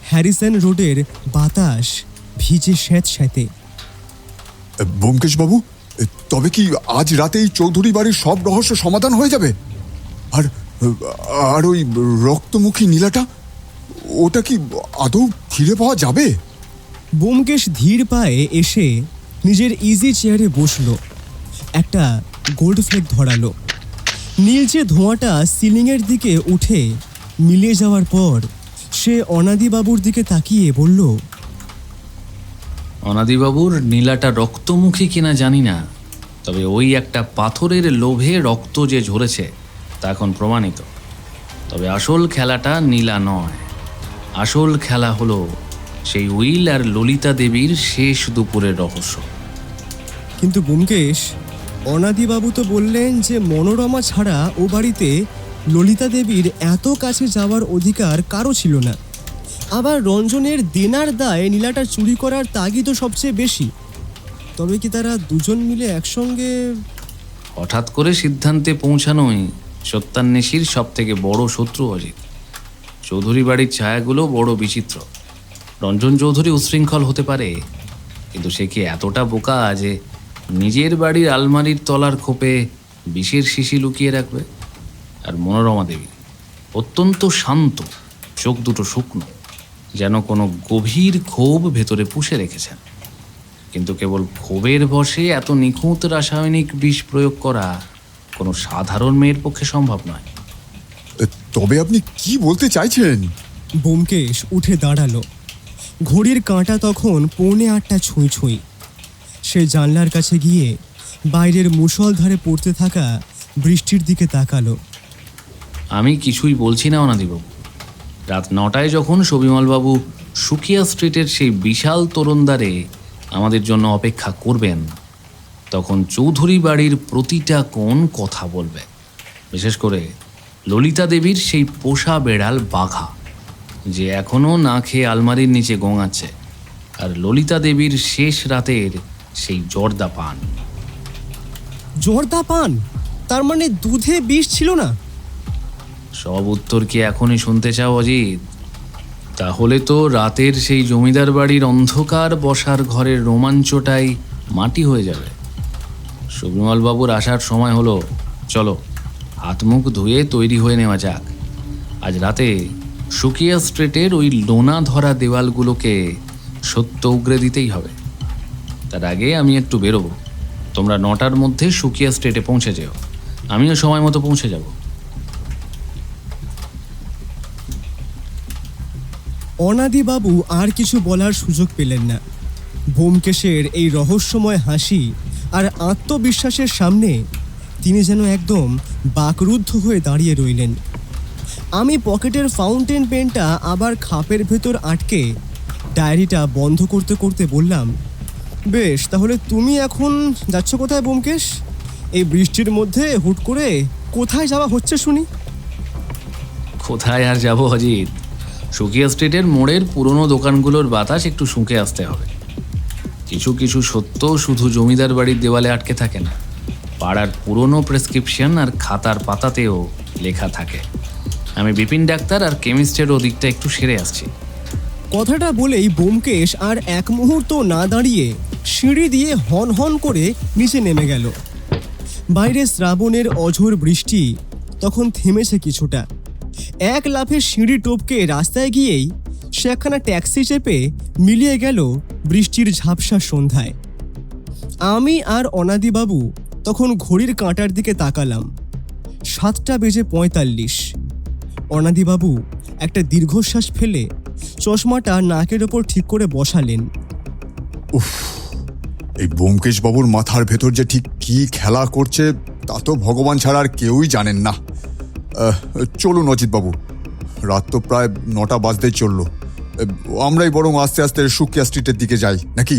হ্যারিসন রোডের বাতাস ভিজে স্যাঁতস্যাঁতে।
ব্যোমকেশবাবু, তবে কি আজ রাতেই চৌধুরী বাড়ির সব রহস্য সমাধান হয়ে যাবে? আর আর ওই রক্তমুখী নীলাটা, ওটা কি আদৌ ফিরে পাওয়া যাবে?
ব্যোমকেশ ধীর পায়ে এসে নিজের ইজি চেয়ারে বসল। একটা গোল্ড ফ্লেক ধরালো। নীলচে ধোঁয়াটা সিলিংয়ের দিকে উঠে মিলিয়ে যাওয়ার পর সে অনাদিবাবুর দিকে তাকিয়ে বলল,
অনাদিবাবুর নীলাটা রক্তমুখী কিনা জানি না, তবে ওই একটা পাথরের লোভে রক্ত যে ঝরেছে তা এখন প্রমাণিত। তবে আসল খেলাটা নীলা নয়, আসল খেলা হলো সেই উইল আর ললিতা দেবীর শেষ দুপুরের রহস্য।
কিন্তু ব্যোমকেশ, অনাদিবাবু তো বললেন যে মনোরমা ছাড়া ও বাড়িতে ললিতা দেবীর এত কাছে যাওয়ার অধিকার কারো ছিল না। আবার রঞ্জনের দেনার দায়ে নীলাটা চুরি করার তাগিদও সবচেয়ে বেশি। তবে কি তারা দুজন মিলে একসঙ্গে?
হঠাৎ করে সিদ্ধান্তে পৌঁছানোই সত্যান্বেষীর সব থেকে বড় শত্রু অজিত। চৌধুরী বাড়ির ছায়াগুলো বড় বিচিত্র। রঞ্জন চৌধুরী উচ্ছৃঙ্খল হতে পারে, কিন্তু সে কি এতটা বোকা যে নিজের বাড়ির আলমারির তলার খোপে বিষের শিশি লুকিয়ে রাখবে? আর মনোরমা দেবী অত্যন্ত শান্ত, চোখ দুটো শুকনো, যেন কোনো গভীর ক্ষোভ ভেতরে পুষে রেখেছেন। কিন্তু কেবল ক্ষোভের বশে এত নিখুঁত রাসায়নিক বিষ প্রয়োগ করা কোনো সাধারণ মেয়ের পক্ষে সম্ভব নয়।
তবে আপনি কি বলতে চাইছেন?
ব্যোমকেশ উঠে দাঁড়ালো। ঘড়ির কাঁটা তখন 7:45 ছুঁই ছুঁই। সে জানলার কাছে গিয়ে বাইরের মুষলধারে পড়তে থাকা বৃষ্টির দিকে তাকালো।
আমি কিছুই বলছি না অনাদিবাবু। রাত 9টায় যখন সুবিমলবাবু সুকিয়া স্ট্রিটের সেই বিশাল তোরণদ্বারে আমাদের জন্য অপেক্ষা করবেন, তখন চৌধুরী বাড়ির প্রতিটা কোণ কথা বলবে। বিশেষ করে ললিতা দেবীর সেই পোষা বেড়াল বাঘা, যে এখনও না খেয়ে আলমারির নিচে গোঙাচ্ছে, আর ললিতা দেবীর শেষ রাতের সেই জর্দা পান।
জর্দা পান? তার মানে দুধে বিষ ছিল না?
সব উত্তর কি এখনই শুনতে চাও অজিত? তাহলে তো রাতের সেই জমিদার বাড়ির অন্ধকার বসার ঘরের রোমাঞ্চটাই মাটি হয়ে যাবে। সুবিমলবাবুর আসার সময় হলো, চলো হাত মুখ ধুয়ে তৈরি হয়ে নেওয়া যাক। আজ রাতে সুকিয়া স্ট্রিটের ওই লোনা ধরা দেওয়ালগুলোকে সত্য উগরে দিতেই হবে। তার আগে আমি একটু বেরোবো। তোমরা 9টার মধ্যে সুকিয়া স্ট্রিটে পৌঁছে যেও, আমিও সময় মতো পৌঁছে যাব।
অনাদিবাবু আর কিছু বলার সুযোগ পেলেন না। ব্যোমকেশের এই রহস্যময় হাসি আর আত্মবিশ্বাসের সামনে তিনি যেন একদম বাকরুদ্ধ হয়ে দাঁড়িয়ে রইলেন। আমি পকেটের ফাউন্টেন পেনটা আবার খাপের ভেতর আটকে ডায়েরিটা বন্ধ করতে করতে বললাম, বেশ, তাহলে তুমি এখন যাচ্ছ কোথায় ব্যোমকেশ? এই বৃষ্টির মধ্যে হুট করে কোথায় যাওয়া হচ্ছে শুনি?
কোথায় আর যাব অজিত? সুকিয়া স্ট্রিটের মোড়ের পুরনো দোকানগুলোর বাতাস একটু শুঁকে আসতে হবে। কিছু কিছু সত্য শুধু জমিদার বাড়ির দেওয়ালে আটকে থাকে না, পাড়ার পুরনো প্রেসক্রিপশন আর খাতার পাতাতেও লেখা থাকে। আমি বিপিন ডাক্তার আর কেমিস্টের ওদিকটা একটু সেরে আসছি।
কথাটা বলেই ব্যোমকেশ আর এক মুহূর্ত না দাঁড়িয়ে সিঁড়ি দিয়ে হন হন করে নিচে নেমে গেল। বাইরে শ্রাবণের অঝোর বৃষ্টি তখন থেমেছে কিছুটা। এক লাফে সিঁড়ি টপকে রাস্তায় গিয়েই সে একখানা ট্যাক্সি চেপে মিলিয়ে গেল বৃষ্টির ঝাপসা সন্ধ্যায়। আমি আর অনাদিবাবু তখন ঘড়ির কাঁটার দিকে তাকালাম। 7:45। অনাদিবাবু একটা দীর্ঘশ্বাস ফেলে চশমাটা নাকের ওপর ঠিক করে বসালেন।
এই ব্যোমকেশ বাবুর মাথার ভেতর যে ঠিক কি খেলা করছে তা তো ভগবান ছাড়া আর কেউই জানেন না। চলুন অজিত বাবু, রাত তো প্রায় 9টা বাজতেই চললো। আমরাই বরং আস্তে আস্তে সুকিয়া স্ট্রিটের দিকে যাই নাকি?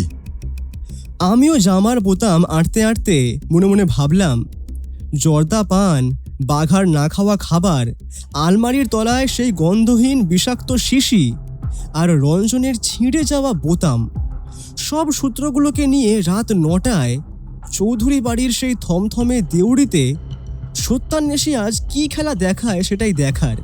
আমিও জামার বোতাম আঁটতে আঁটতে মনে মনে ভাবলাম, জর্দা পান, বাঘার না খাওয়া খাবার, আলমারির তলায় সেই গন্ধহীন বিষাক্ত শিশি আর রঞ্জনের ছিঁড়ে যাওয়া বোতাম, সব সূত্রগুলোকে নিয়ে রাত 9টায় চৌধুরী বাড়ির সেই থমথমে দেউড়িতে সত্যান্বেষী আজ কি খেলা দেখায় সেটাই দেখার।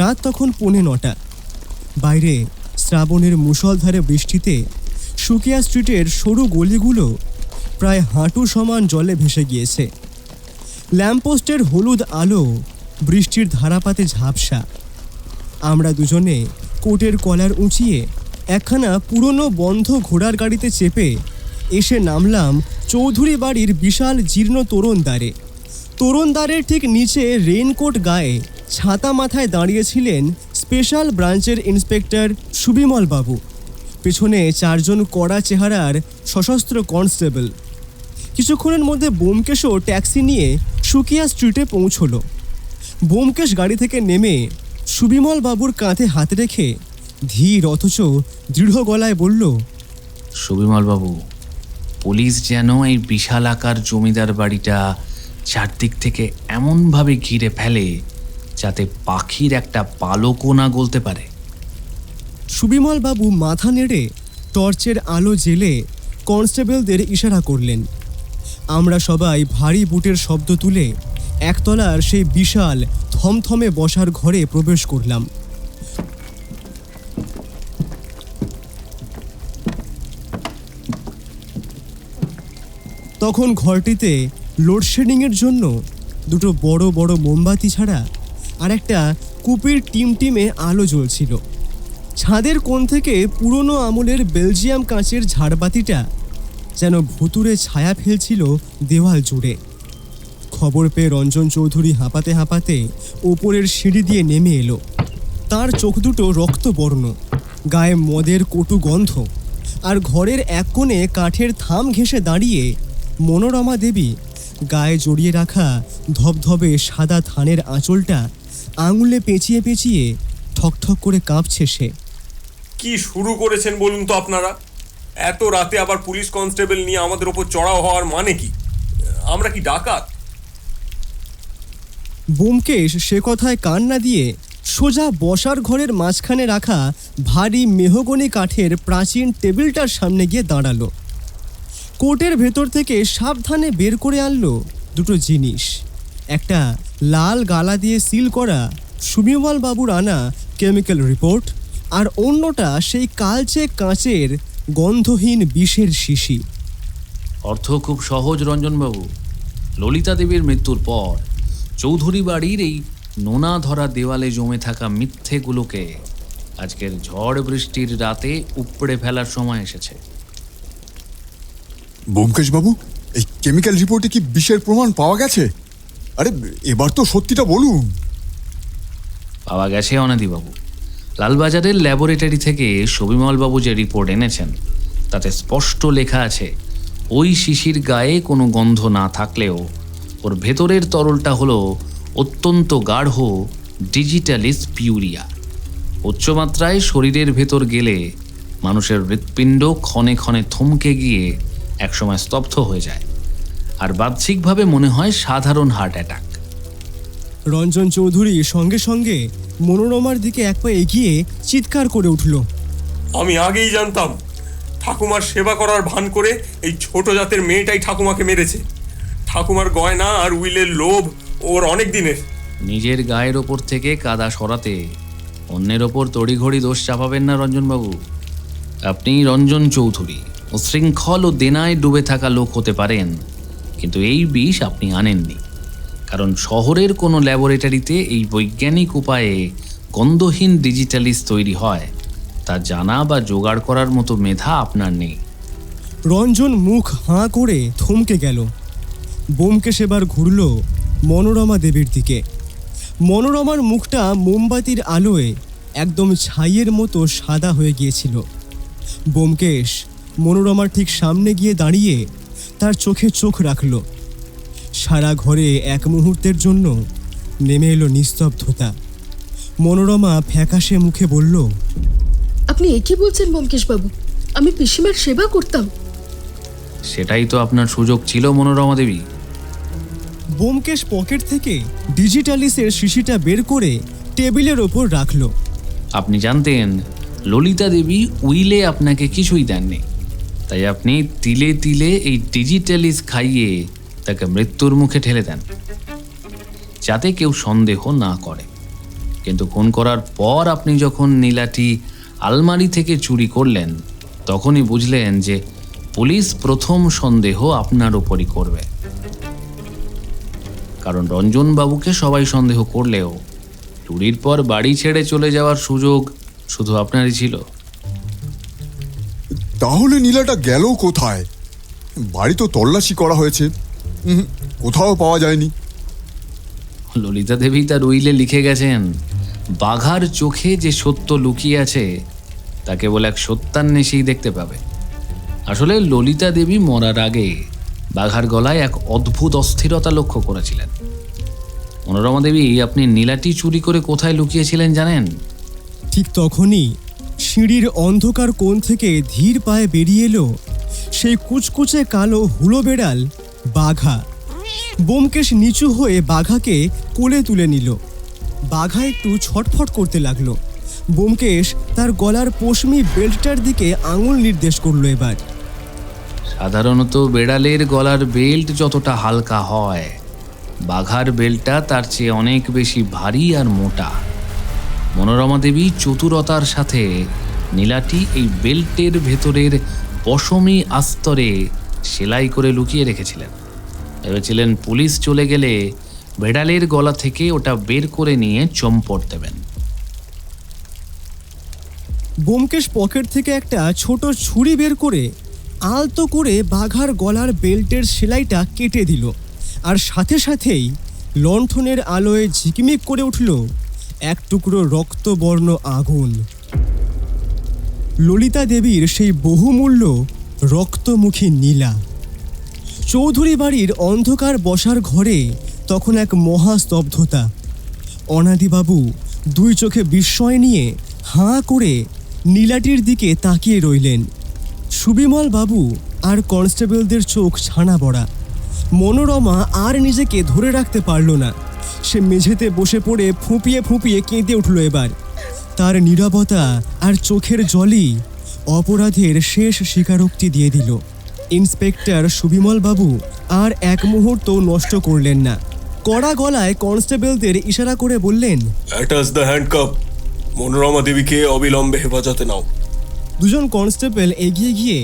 রাত তখন 9:15। বাইরে শ্রাবণের মুষলধারে বৃষ্টিতে সুকিয়া স্ট্রিটের সরু গলিগুলো প্রায় হাঁটু সমান জলে ভেসে গিয়েছে। ল্যাম্পপোস্টের হলুদ আলো বৃষ্টির ধারাপাতে ঝাপসা। আমরা দুজনে কোটের কলার উঁচিয়ে একখানা পুরনো বন্ধ ঘোড়ার গাড়িতে চেপে এসে নামলাম চৌধুরী বাড়ির বিশাল জীর্ণ তোরণদ্বারে। তোরণদ্বারের ঠিক নিচে রেইনকোট গায়ে ছাতা মাথায় দাঁড়িয়েছিলেন স্পেশাল ব্রাঞ্চের ইন্সপেক্টর সুবিমল বাবু। পেছনে 4 জন কড়া চেহারার সশস্ত্র কনস্টেবল। কিছুক্ষণের মধ্যে ব্যোমকেশও ট্যাক্সি নিয়ে সুকিয়া স্ট্রিটে পৌঁছলো। ব্যোমকেশ গাড়ি থেকে নেমে সুবিমল বাবুর কাঁধে হাত রেখে ধীর অথচ দৃঢ় গলায় বলল,
সুবিমল বাবু, পুলিশ যেন এই বিশাল আকার জমিদার বাড়িটা চারদিক থেকে এমনভাবে ঘিরে ফেলে যাতে পাখির একটা পালকও না গলতে পারে।
সুবিমল বাবু মাথা নেড়ে টর্চের আলো জেলে কনস্টেবলদের ইশারা করলেন। আমরা সবাই ভারী বুটের শব্দ তুলে একতলার সেই বিশাল থমথমে বসার ঘরে প্রবেশ করলাম। তখন ঘরটিতে লোডশেডিংয়ের জন্য 2 বড় বড় মোমবাতি ছাড়া আর একটা কুপির টিমটিমে আলো জ্বলছিল। ছাদের কোণ থেকে পুরনো আমলের বেলজিয়াম কাঁচের ঝাড়বাতিটা যেন ভুতুড়ে ছায়া ফেলছিল দেওয়াল জুড়ে। খবর পেয়ে রঞ্জন চৌধুরী হাঁপাতে হাঁপাতে ওপরের সিঁড়ি দিয়ে নেমে এলো। তার চোখ দুটো রক্তবর্ণ, গায়ে মদের কটু গন্ধ, আর ঘরের এক কোণে কাঠের থাম ঘেঁষে দাঁড়িয়ে মনোরমা দেবী গায়ে জড়িয়ে রাখা ধবধবে সাদা থানের আঁচলটা আঙুলে পেঁচিয়ে পেঁচিয়ে ঠকঠক করে কাঁপছে সে।
কি শুরু করেছেন বলুন তো আপনারা? এত রাতে আবার পুলিশ কনস্টেবল নিয়ে আমাদের ওপর চড়াও হওয়ার মানে কি? আমরা কি ডাকাত?
ব্যোমকেশ সে কথায় কান না দিয়ে সোজা বসার ঘরের মাঝখানে রাখা ভারী মেহগনি কাঠের প্রাচীন টেবিলটার সামনে গিয়ে দাঁড়ালো। কোটের ভেতর থেকে সাবধানে বের করে আনলো 2 জিনিস। একটা লাল গালা দিয়ে সিল করা সুবিমল বাবুর আনা কেমিক্যাল রিপোর্ট, আর অন্যটা সেই কালচে কাঁচের গন্ধহীন বিষের শিশি।
অর্থ খুব সহজ রঞ্জনবাবু। ললিতা দেবীর মৃত্যুর পর চৌধুরী বাড়ির এই নোনা ধরা দেওয়ালে জমে থাকা মিথ্যেগুলোকে আজকের ঝড় বৃষ্টির রাতে উপড়ে ফেলার সময় এসেছে।
ব্যোমকেশ বাবু, এই কেমিক্যাল রিপোর্টে কি বিষের প্রমাণ পাওয়া গেছে? আরে এবার তো সত্যিটা বলুন।
পাওয়া গেছে অনাদিবাবু। লালবাজারের ল্যাবরেটরি থেকে সুবিমলবাবু যে রিপোর্ট এনেছেন তাতে স্পষ্ট লেখা আছে ওই শিশির গায়ে কোনো গন্ধ না থাকলেও ওর ভেতরের তরলটা হলো অত্যন্ত গাঢ় ডিজিটালিস পিউরিয়া। উচ্চমাত্রায় শরীরের ভেতর গেলে মানুষের হৃৎপিণ্ড ক্ষণে ক্ষণে থমকে গিয়ে একসময় স্তব্ধ হয়ে যায়, আর বাহ্যিকভাবে মনে হয় সাধারণ হার্ট অ্যাটাক।
রঞ্জন চৌধুরী সঙ্গে সঙ্গে মনোরমার দিকে এক পা এগিয়ে চিৎকার করে উঠল।
আমি আগেই জানতাম ঠাকুমার সেবা করার ভান করে এই ছোট জাতের মেয়েটাই ঠাকুমাকে মেরেছে। ঠাকুমার গয়না আর উইলের লোভ ওর অনেক দিনের।
নিজের গায়ের ওপর থেকে কাদা সরাতে অন্যের ওপর তড়িঘড়ি দোষ চাপাবেন না রঞ্জনবাবু। আপনি রঞ্জন চৌধুরী উশৃঙ্খল ও দেনায় ডুবে থাকা লোক হতে পারেন, কিন্তু এই বিষ আপনি আনেননি। কারণ শহরের কোনো ল্যাবরেটরিতে এই বৈজ্ঞানিক উপায়ে গন্ধহীন ডিজিটালিস তৈরি হয় তা জানা বা জোগাড় করার মতো মেধা আপনার নেই।
রঞ্জন মুখ হাঁ করে থমকে গেল। ব্যোমকেশ এবার ঘুরল মনোরমা দেবীর দিকে। মনোরমার মুখটা মোমবাতির আলোয় একদম ছাইয়ের মতো সাদা হয়ে গিয়েছিল। ব্যোমকেশ মনোরমার ঠিক সামনে গিয়ে দাঁড়িয়ে তার চোখে চোখ রাখল। সারা ঘরে এক মুহূর্তের জন্য নেমে এলো নিস্তব্ধতা। মনোরমা ফ্যাকাশে মুখে বলল,
আপনি একই বলছেন ব্যোমকেশ বাবু? আমি পিসিমার সেবা করতাম।
সেটাই তো আপনার সুযোগ ছিল মনোরমা দেবী।
ব্যোমকেশ পকেট থেকে ডিজিটালিসের শিশিটা বের করে টেবিলের ওপর রাখল।
আপনি জানতেন ললিতা দেবী উইলে আপনাকে কিছুই দেননি, তাই আপনি তিলে তিলে এই ডিজিটালিস খাইয়ে তাকে মৃত্যুর মুখে ঠেলে দেন, যাতে কেউ সন্দেহ না করে। কিন্তু খুন করার পর আপনি যখন নীলাটি আলমারি থেকে চুরি করলেন, তখনই বুঝলেন যে পুলিশ প্রথম সন্দেহ আপনার উপরই করবে। কারণ রঞ্জনবাবুকে সবাই সন্দেহ করলেও চুরির পর বাড়ি ছেড়ে চলে যাওয়ার সুযোগ শুধু আপনারই ছিল।
তাহলে নীলাটা গেল কোথায়? বাড়ি তো তল্লাশি করা হয়েছে, কোথাও পাওয়া যায়নি।
ললিতা দেবী তার উইলে লিখে গেছেন, বাঘার চোখে যে সত্য লুকিয়ে আছে তা কেবল এক সত্যান্বেষীই দেখতে পাবে। আসলে ললিতা দেবী মরার আগে বাঘার গলায় এক অদ্ভুত অস্থিরতা লক্ষ্য করেছিলেন। মনোরমা দেবী, আপনি নীলাটি চুরি করে কোথায় লুকিয়েছিলেন জানেন?
ঠিক তখনই সিঁড়ির অন্ধকার কোণ থেকে ধীর পায়ে বেরিয়ে এলো সেই কুচকুচে কালো হুলো বেড়াল বাঘা। ব্যোমকেশ নিচু হয়ে বাঘাকে কোলে তুলে নিল। বাঘা একটু ছটফট করতে লাগলো। ব্যোমকেশ তার গলার পশমি বেল্টটার দিকে আঙুল নির্দেশ করলো। এবার
সাধারণত বেড়ালের গলার বেল্ট যতটা হালকা হয়, বাঘার বেল্টটা তার চেয়ে অনেক বেশি ভারী আর মোটা। মনোরমা দেবী চতুরতার সাথে নীলাটি এই বেল্টের ভেতরের পশমি আস্তরে সেলাই করে লুকিয়ে রেখেছিলেন। ভেবেছিলেন পুলিশ চলে গেলে বেড়ালের গলা থেকে ওটা বের করে নিয়ে চম্পট দেবেন।
ব্যোমকেশ পকেট থেকে একটা ছোট ছুরি বের করে আলতো করে বাঘার গলার বেল্টের সেলাইটা কেটে দিল। আর সাথে সাথেই লণ্ঠনের আলোয় ঝিকমিক করে উঠল এক টুকরো রক্তবর্ণ আগুন। ললিতা দেবীর সেই বহুমূল্য রক্তমুখী নীলা। চৌধুরী বাড়ির অন্ধকার বসার ঘরে তখন এক মহাস্তব্ধতা। অনাদিবাবু দুই চোখে বিস্ময় নিয়ে হাঁ করে নীলাটির দিকে তাকিয়ে রইলেন। সুবিমল বাবু আর কনস্টেবলদের চোখ ছানা বড়া। মনোরমা আর নিজেকে ধরে রাখতে পারল না। সে মেঝেতে বসে পড়ে ফুঁপিয়ে ফুঁপিয়ে কেঁদে উঠল। এবার তার নীরবতা আর চোখের জলই অপরাধের শেষ স্বীকারোক্তি দিয়ে দিল। ইন্সপেক্টর সুবিমল বাবু আর এক মুহূর্ত নষ্ট করলেন না। কড়া গলায় কনস্টেবলদের ইশারা করে বললেন,
অ্যাটাচ দ্য হ্যান্ডকাপ। মনোরমা দেবীকে অবিলম্বে হেফাজতে নাও।
দুজন কনস্টেবল এগিয়ে গিয়ে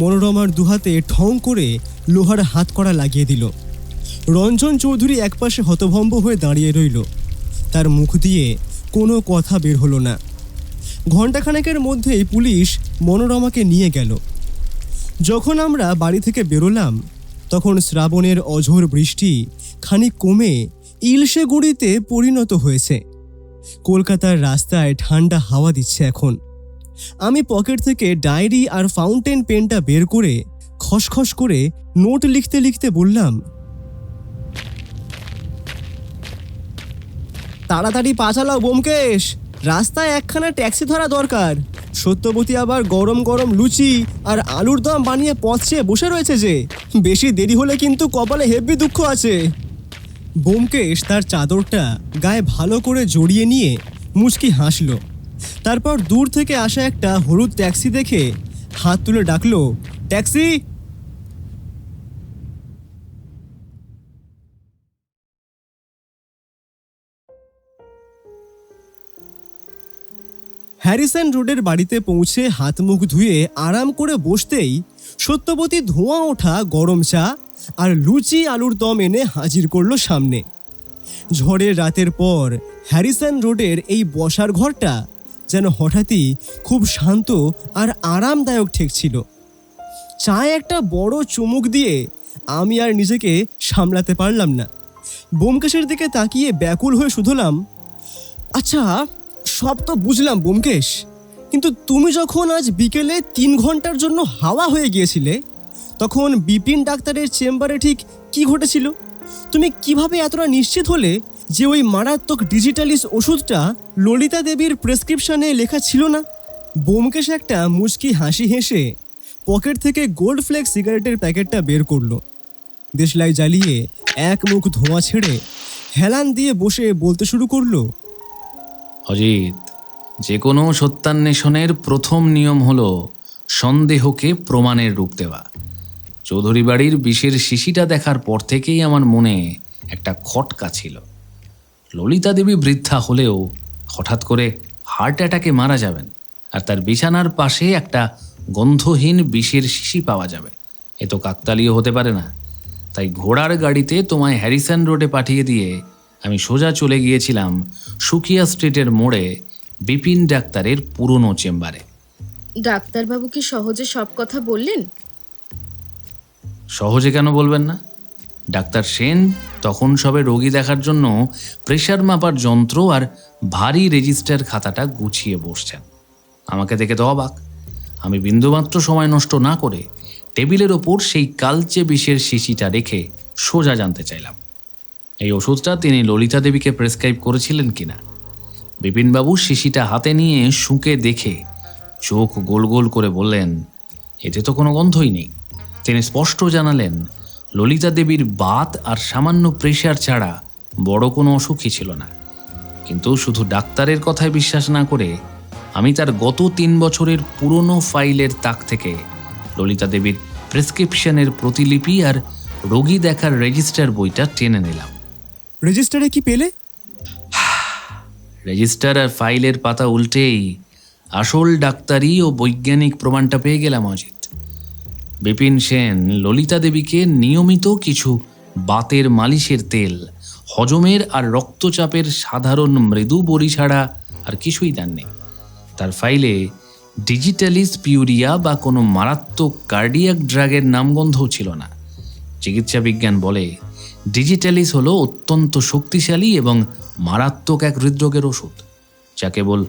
মনোরমার দুহাতে ঠং করে লোহার হাত কড়া লাগিয়ে দিল। রঞ্জন চৌধুরী একপাশে হতভম্ব হয়ে দাঁড়িয়ে রইল। তার মুখ দিয়ে কোনো কথা বের হলো না। ঘণ্টাখানেকের মধ্যেই পুলিশ মনোরমাকে নিয়ে গেল। যখন আমরা বাড়ি থেকে বেরোলাম তখন শ্রাবণের অঝোর বৃষ্টি খানিক কমে ইলশে গুঁড়িতে পরিণত হয়েছে। কলকাতার রাস্তায় ঠান্ডা হাওয়া দিচ্ছে এখন। আমি পকেট থেকে ডায়েরি আর ফাউন্টেন পেনটা বের করে খসখস করে নোট লিখতে লিখতে বললাম, তাড়াতাড়ি পা চালাও ব্যোমকেশ, রাস্তায় একখানা ট্যাক্সি ধরা দরকার। সত্যবতী আবার গরম গরম লুচি আর আলুর দম বানিয়ে পথ চেয়ে বসে রয়েছে যে। বেশি দেরি হলে কিন্তু কপালে হেব্বি দুঃখ আছে। ব্যোমকেশ তার চাদরটা গায়ে ভালো করে জড়িয়ে নিয়ে মুচকি হাসল। তারপর দূর থেকে আসা একটা হলুদ ট্যাক্সি দেখে হাত তুলে ডাকলো, ট্যাক্সি। হ্যারিসন রোডের বাড়িতে পৌঁছে হাত মুখ ধুয়ে আরাম করে বসতেই সত্যবতী ধোঁয়া ওঠা গরম চা আর লুচি আলুর দম এনে হাজির করলো সামনে। ঝড়ের রাতের পর হ্যারিসন রোডের এই বসার ঘরটা যেন হঠাৎই খুব শান্ত আর আরামদায়ক ঠেকছিল। চায় একটা বড় চুমুক দিয়ে আমি আর নিজেকে সামলাতে পারলাম না। ব্যোমকেশের দিকে তাকিয়ে ব্যাকুল হয়ে শুধলাম, আচ্ছা সব তো বুঝলাম ব্যোমকেশ, কিন্তু তুমি যখন আজ বিকেলে 3 ঘন্টার জন্য হাওয়া হয়ে গিয়েছিলে তখন বিপিন ডাক্তারের চেম্বারে ঠিক কি ঘটেছিল? তুমি কিভাবে এতটা নিশ্চিত হলে যে ওই মারাত্মক ডিজিটালিস ওষুধটা ললিতা দেবীর প্রেসক্রিপশনে লেখা ছিল না? ব্যোমকেশ একটা মুচকি হাসি হেসে পকেট থেকে গোল্ড ফ্লেক্স সিগারেটের প্যাকেটটা বের করলো। দেশলাই জ্বালিয়ে এক মুখ ধোঁয়া ছেড়ে হেলান দিয়ে বসে বলতে শুরু করলো,
অজিত, যে কোনো সত্যান্বেষণের প্রথম নিয়ম হলো সন্দেহকে প্রমাণের রূপ দেওয়া। চৌধুরী বাড়ির বিষের শিশিটা দেখার পর থেকেই আমার মনে একটা খটকা ছিল। ললিতা দেবী বৃদ্ধা হলেও হঠাৎ করে হার্ট অ্যাটাকে মারা যাবেন, আর তার বিছানার পাশে একটা গন্ধহীন বিষের শিশি পাওয়া যাবে, এ তো কাকতালীয় হতে পারে না। তাই ঘোড়ার গাড়িতে তোমায় হ্যারিসন রোডে পাঠিয়ে দিয়ে আমি সোজা চলে গিয়েছিলাম সুকিয়া স্ট্রিটের মোড়ে বিপিন ডাক্তারের পুরনো চেম্বারে।
ডাক্তারবাবু কি সহজে সব কথা বললেন?
সহজে কেন বলবেন না? ডাক্তার সেন তখন সবে রোগী দেখার জন্য প্রেশার মাপার যন্ত্র আর ভারী রেজিস্টার খাতাটা গুছিয়ে বসছেন। আমাকে দেখে তো অবাক। আমি বিন্দুমাত্র সময় নষ্ট না করে টেবিলের ওপর সেই কালচে বিষের শিশিটা রেখে সোজা জানতে চাইলাম এই ওষুধটা তিনি ললিতা দেবীকে প্রেসক্রাইব করেছিলেন কিনা। বিপিনবাবু শিশিটা হাতে নিয়ে শুঁকে দেখে চোখ গোল গোল করে বললেন, এতে তো কোনো গন্ধই নেই। তিনি স্পষ্ট জানালেন ললিতা দেবীর বাত আর সামান্য প্রেশার ছাড়া বড় কোনো অসুখই ছিল না। কিন্তু শুধু ডাক্তারের কথায় বিশ্বাস না করে আমি তার গত 3 বছরের পুরনো ফাইলের তাক থেকে ললিতা দেবীর প্রেসক্রিপশনের প্রতিলিপি আর রোগী দেখার রেজিস্টার বইটা টেনে নিলাম।
রেজিস্টারে কি পেলে?
রেজিস্টার আর ফাইলের পাতা উল্টেই আসল ডাক্তারি ও বৈজ্ঞানিক প্রমাণটা পেয়ে গেলাম অজিত। বিপিন সেন ললিতা দেবীকে নিয়মিত কিছু বাতের মালিশের তেল, হজমের আর রক্তচাপের সাধারণ মৃদু বড়ি ছাড়া আর কিছুই দেননি। তার ফাইলে ডিজিটালিস পিউরিয়া বা কোনো মারাত্মক কার্ডিয়াক ড্রাগের নামগন্ধও ছিল না। চিকিৎসা বিজ্ঞান বলে ডিজিটালিস হলো অত্যন্ত শক্তিশালী এবং মারাত্মক এক হৃদরোগের ওষুধ, যা কেবল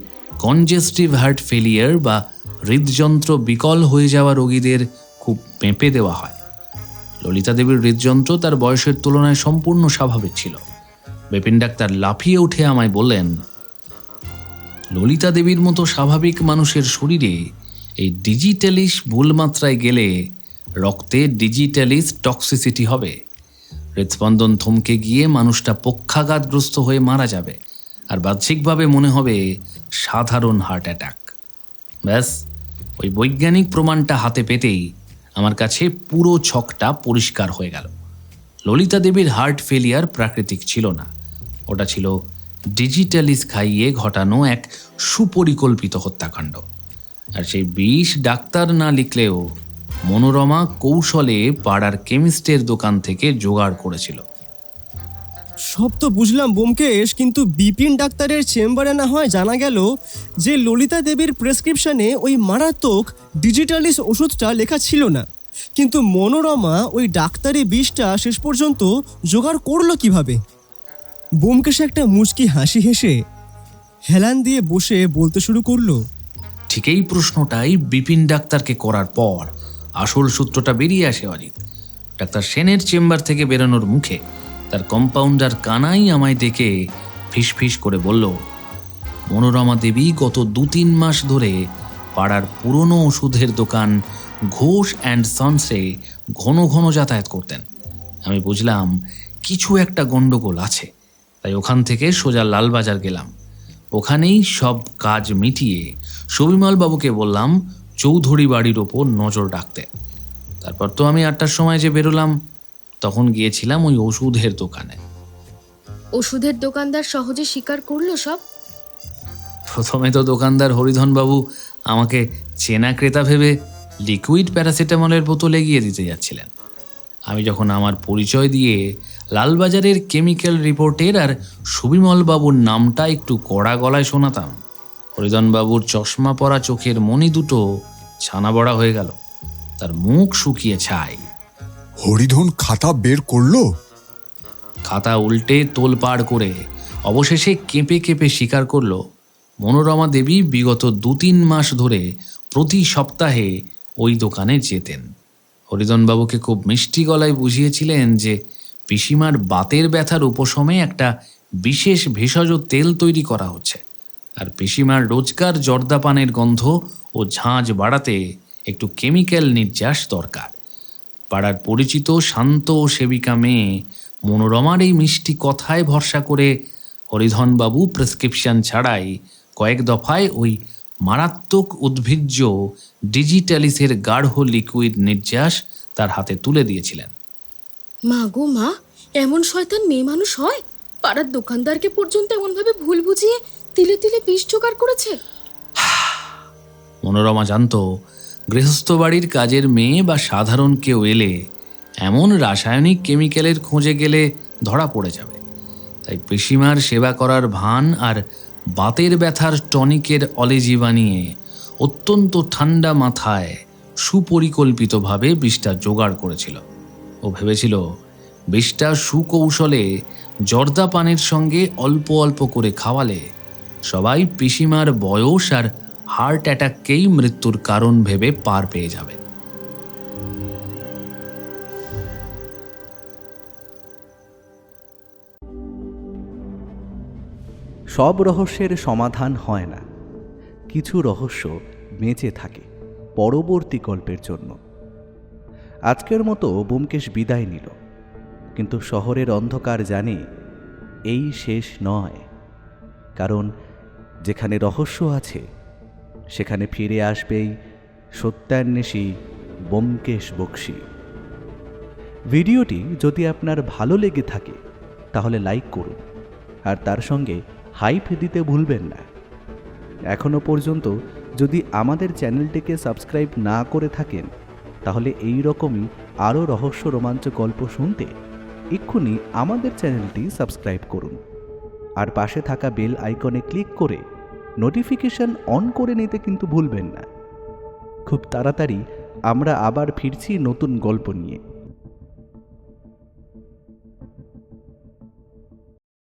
কনজেস্টিভ হার্ট ফেলিয়ার বা হৃদযন্ত্র বিকল হয়ে যাওয়া রোগীদের খুব মেপে দেওয়া হয়। ললিতা দেবীর হৃদযন্ত্র তার বয়সের তুলনায় সম্পূর্ণ স্বাভাবিক ছিল। বিপিন ডাক্তার লাফিয়ে উঠে আমায় বললেন, ললিতা দেবীর মতো স্বাভাবিক মানুষের শরীরে এই ডিজিটালিস ভুল মাত্রায় গেলে রক্তে ডিজিটালিস টক্সিসিটি হবে, হৃদস্পন্দন থমকে গিয়ে মানুষটা পক্ষাঘাতগ্রস্ত হয়ে মারা যাবে, আর বাহ্যিকভাবে মনে হবে সাধারণ হার্ট অ্যাটাক। ব্যাস, ওই বৈজ্ঞানিক প্রমাণটা হাতে পেতেই আমার কাছে পুরো ছকটা পরিষ্কার হয়ে গেল। ললিতা দেবীর হার্ট ফেলিয়ার প্রাকৃতিক ছিল না, ওটা ছিল ডিজিটালিস খাইয়ে ঘটানো এক সুপরিকল্পিত হত্যাকাণ্ড। আর সেই বিষ ডাক্তার না লিখলেও মনোরমা কৌশলে পাড়ার কেমিস্টের দোকান থেকে জোগাড় করেছিল।
সব তো বুঝলাম ব্যোমকেশ, কিন্তু বিপিন ডাক্তারের চেম্বারে না হয় জানা গেল যে ললিতা দেবীর প্রেসক্রিপশনে ওই মারাত্মক ডিজিটালিস ওষুধটা লেখা ছিল না, কিন্তু মনোরমা ওই ডাক্তারি বিষটা শেষ পর্যন্ত জোগাড় করলো কিভাবে? ব্যোমকেশ একটা মুচকি হাসি হেসে হেলান দিয়ে বসে বলতে শুরু করলো,
ঠিক এই প্রশ্নটাই বিপিন ডাক্তারকে করার পর আসল সূত্রটা বেরিয়ে আসে অজিত। ডাক্তার সেনের চেম্বার থেকে বেরোনোর মুখে তার কম্পাউন্ডার কানাই আমায় ডেকে ফিসফিস করে বলল, মনোরমা দেবী গত 2-3 মাস ধরে পাড়ার পুরনো ওষুধের দোকান ঘোষ অ্যান্ড সন্সে ঘন ঘন যাতায়াত করতেন। আমি বুঝলাম কিছু একটা গন্ডগোল আছে, তাই ওখান থেকে সোজা লালবাজার গেলাম। ওখানেই সব কাজ মিটিয়ে সুবিমল বাবুকে বললাম চৌধুরী বাড়ির ওপর নজর রাখতে। তারপর তো আমি 8টার সময় যে বেরোলাম, তখন গিয়েছিলাম ওই ওষুধের দোকানে।
ওষুধের দোকানদার সহজে স্বীকার করলো সব?
প্রথমে তো দোকানদার হরিধনবাবু আমাকে চেনা ক্রেতা ভেবে লিকুইড প্যারাসিটামলের বোতল এগিয়ে দিতে যাচ্ছিলেন। আমি যখন আমার পরিচয় দিয়ে লালবাজারের কেমিক্যাল রিপোর্টের আর সুবিমল বাবুর নামটা একটু কড়া গলায় শোনাতাম, হরিধনবাবুর চশমা পরা চোখের মণি দুটো ছানা বড়া হয়ে গেল, তার মুখ শুকিয়ে ছাই।
হরিধন খাতা বের করলো?
খাতা উল্টে তোলপাড় করে অবশেষে কেঁপে কেঁপে স্বীকার করল মনোরমা দেবী বিগত 2-3 মাস ধরে প্রতি সপ্তাহে ওই দোকানে যেতেন। হরিধনবাবুকে খুব মিষ্টি গলায় বুঝিয়েছিলেন যে পিসিমার বাতের ব্যথার উপশমে একটা বিশেষ ভেষজ তেল তৈরি করা হচ্ছে, আর পিসিমার রোজকার জর্দাপানের গন্ধ ও ঝাঁঝ বাড়াতে একটু কেমিক্যাল নির্যাস দরকার। পাড়ার পরিচিত শান্ত সেবিকা মেয়ে মনোরমার এই মিষ্টি কথায় ভরসা করে হরিধনবাবু প্রেসক্রিপশন ছাড়াই কয়েক দফায় ওই মারাত্মক উদ্ভিজ্জ ডিজিটালিসের গাঢ় লিকুইড নির্যাস তার হাতে তুলে দিয়েছিলেন।
মা গো মা, এমন শয়তান মেয়ে মানুষ হয়? পাড়ার দোকানদারকে পর্যন্ত এমনভাবে ভুল বুঝিয়ে তিলে তিলে বিষ জোগাড় করেছে।
মনোরমা জানত গৃহস্থ বাড়ির কাজের মেয়ে বা সাধারণ কেউ এলে এমন রাসায়নিক কেমিক্যালের খোঁজে গেলে ধরা পড়ে যাবে, তাই পিসিমার সেবা করার ভান আর বাতের ব্যথার টনিকের অলেজি বানিয়ে অত্যন্ত ঠান্ডা মাথায় সুপরিকল্পিতভাবে বিষটা জোগাড় করেছিল। ও ভেবেছিল বিষটা সুকৌশলে জর্দা পানের সঙ্গে অল্প অল্প করে খাওয়ালে সবাই পিসিমার বয়স আর হার্ট অ্যাটাককেই মৃত্যুর কারণ ভেবে পার পেয়ে যাবে।
সব রহস্যের সমাধান হয় না, কিছু রহস্য বেঁচে থাকে পরবর্তী গল্পের জন্য। আজকের মতো ব্যোমকেশ বিদায় নিল, কিন্তু শহরের অন্ধকার জানে এই শেষ নয়, কারণ যেখানে রহস্য আছে সেখানে ফিরে আসবেই সত্যান্বেষী ব্যোমকেশ বক্সী। ভিডিওটি যদি আপনার ভালো লেগে থাকে তাহলে লাইক করুন, আর তার সঙ্গে হাইপ দিতে ভুলবেন না। এখনও পর্যন্ত যদি আমাদের চ্যানেলটিকে সাবস্ক্রাইব না করে থাকেন তাহলে এই রকমই আরও রহস্য রোমাঞ্চ গল্প শুনতে এক্ষুনি আমাদের চ্যানেলটি সাবস্ক্রাইব করুন, আর পাশে থাকা বেল আইকনে ক্লিক করে নোটিফিকেশন অন করে নিতে কিন্তু ভুলবেন না। খুব তাড়াতাড়ি আমরা আবার ফিরছি নতুন গল্প নিয়ে।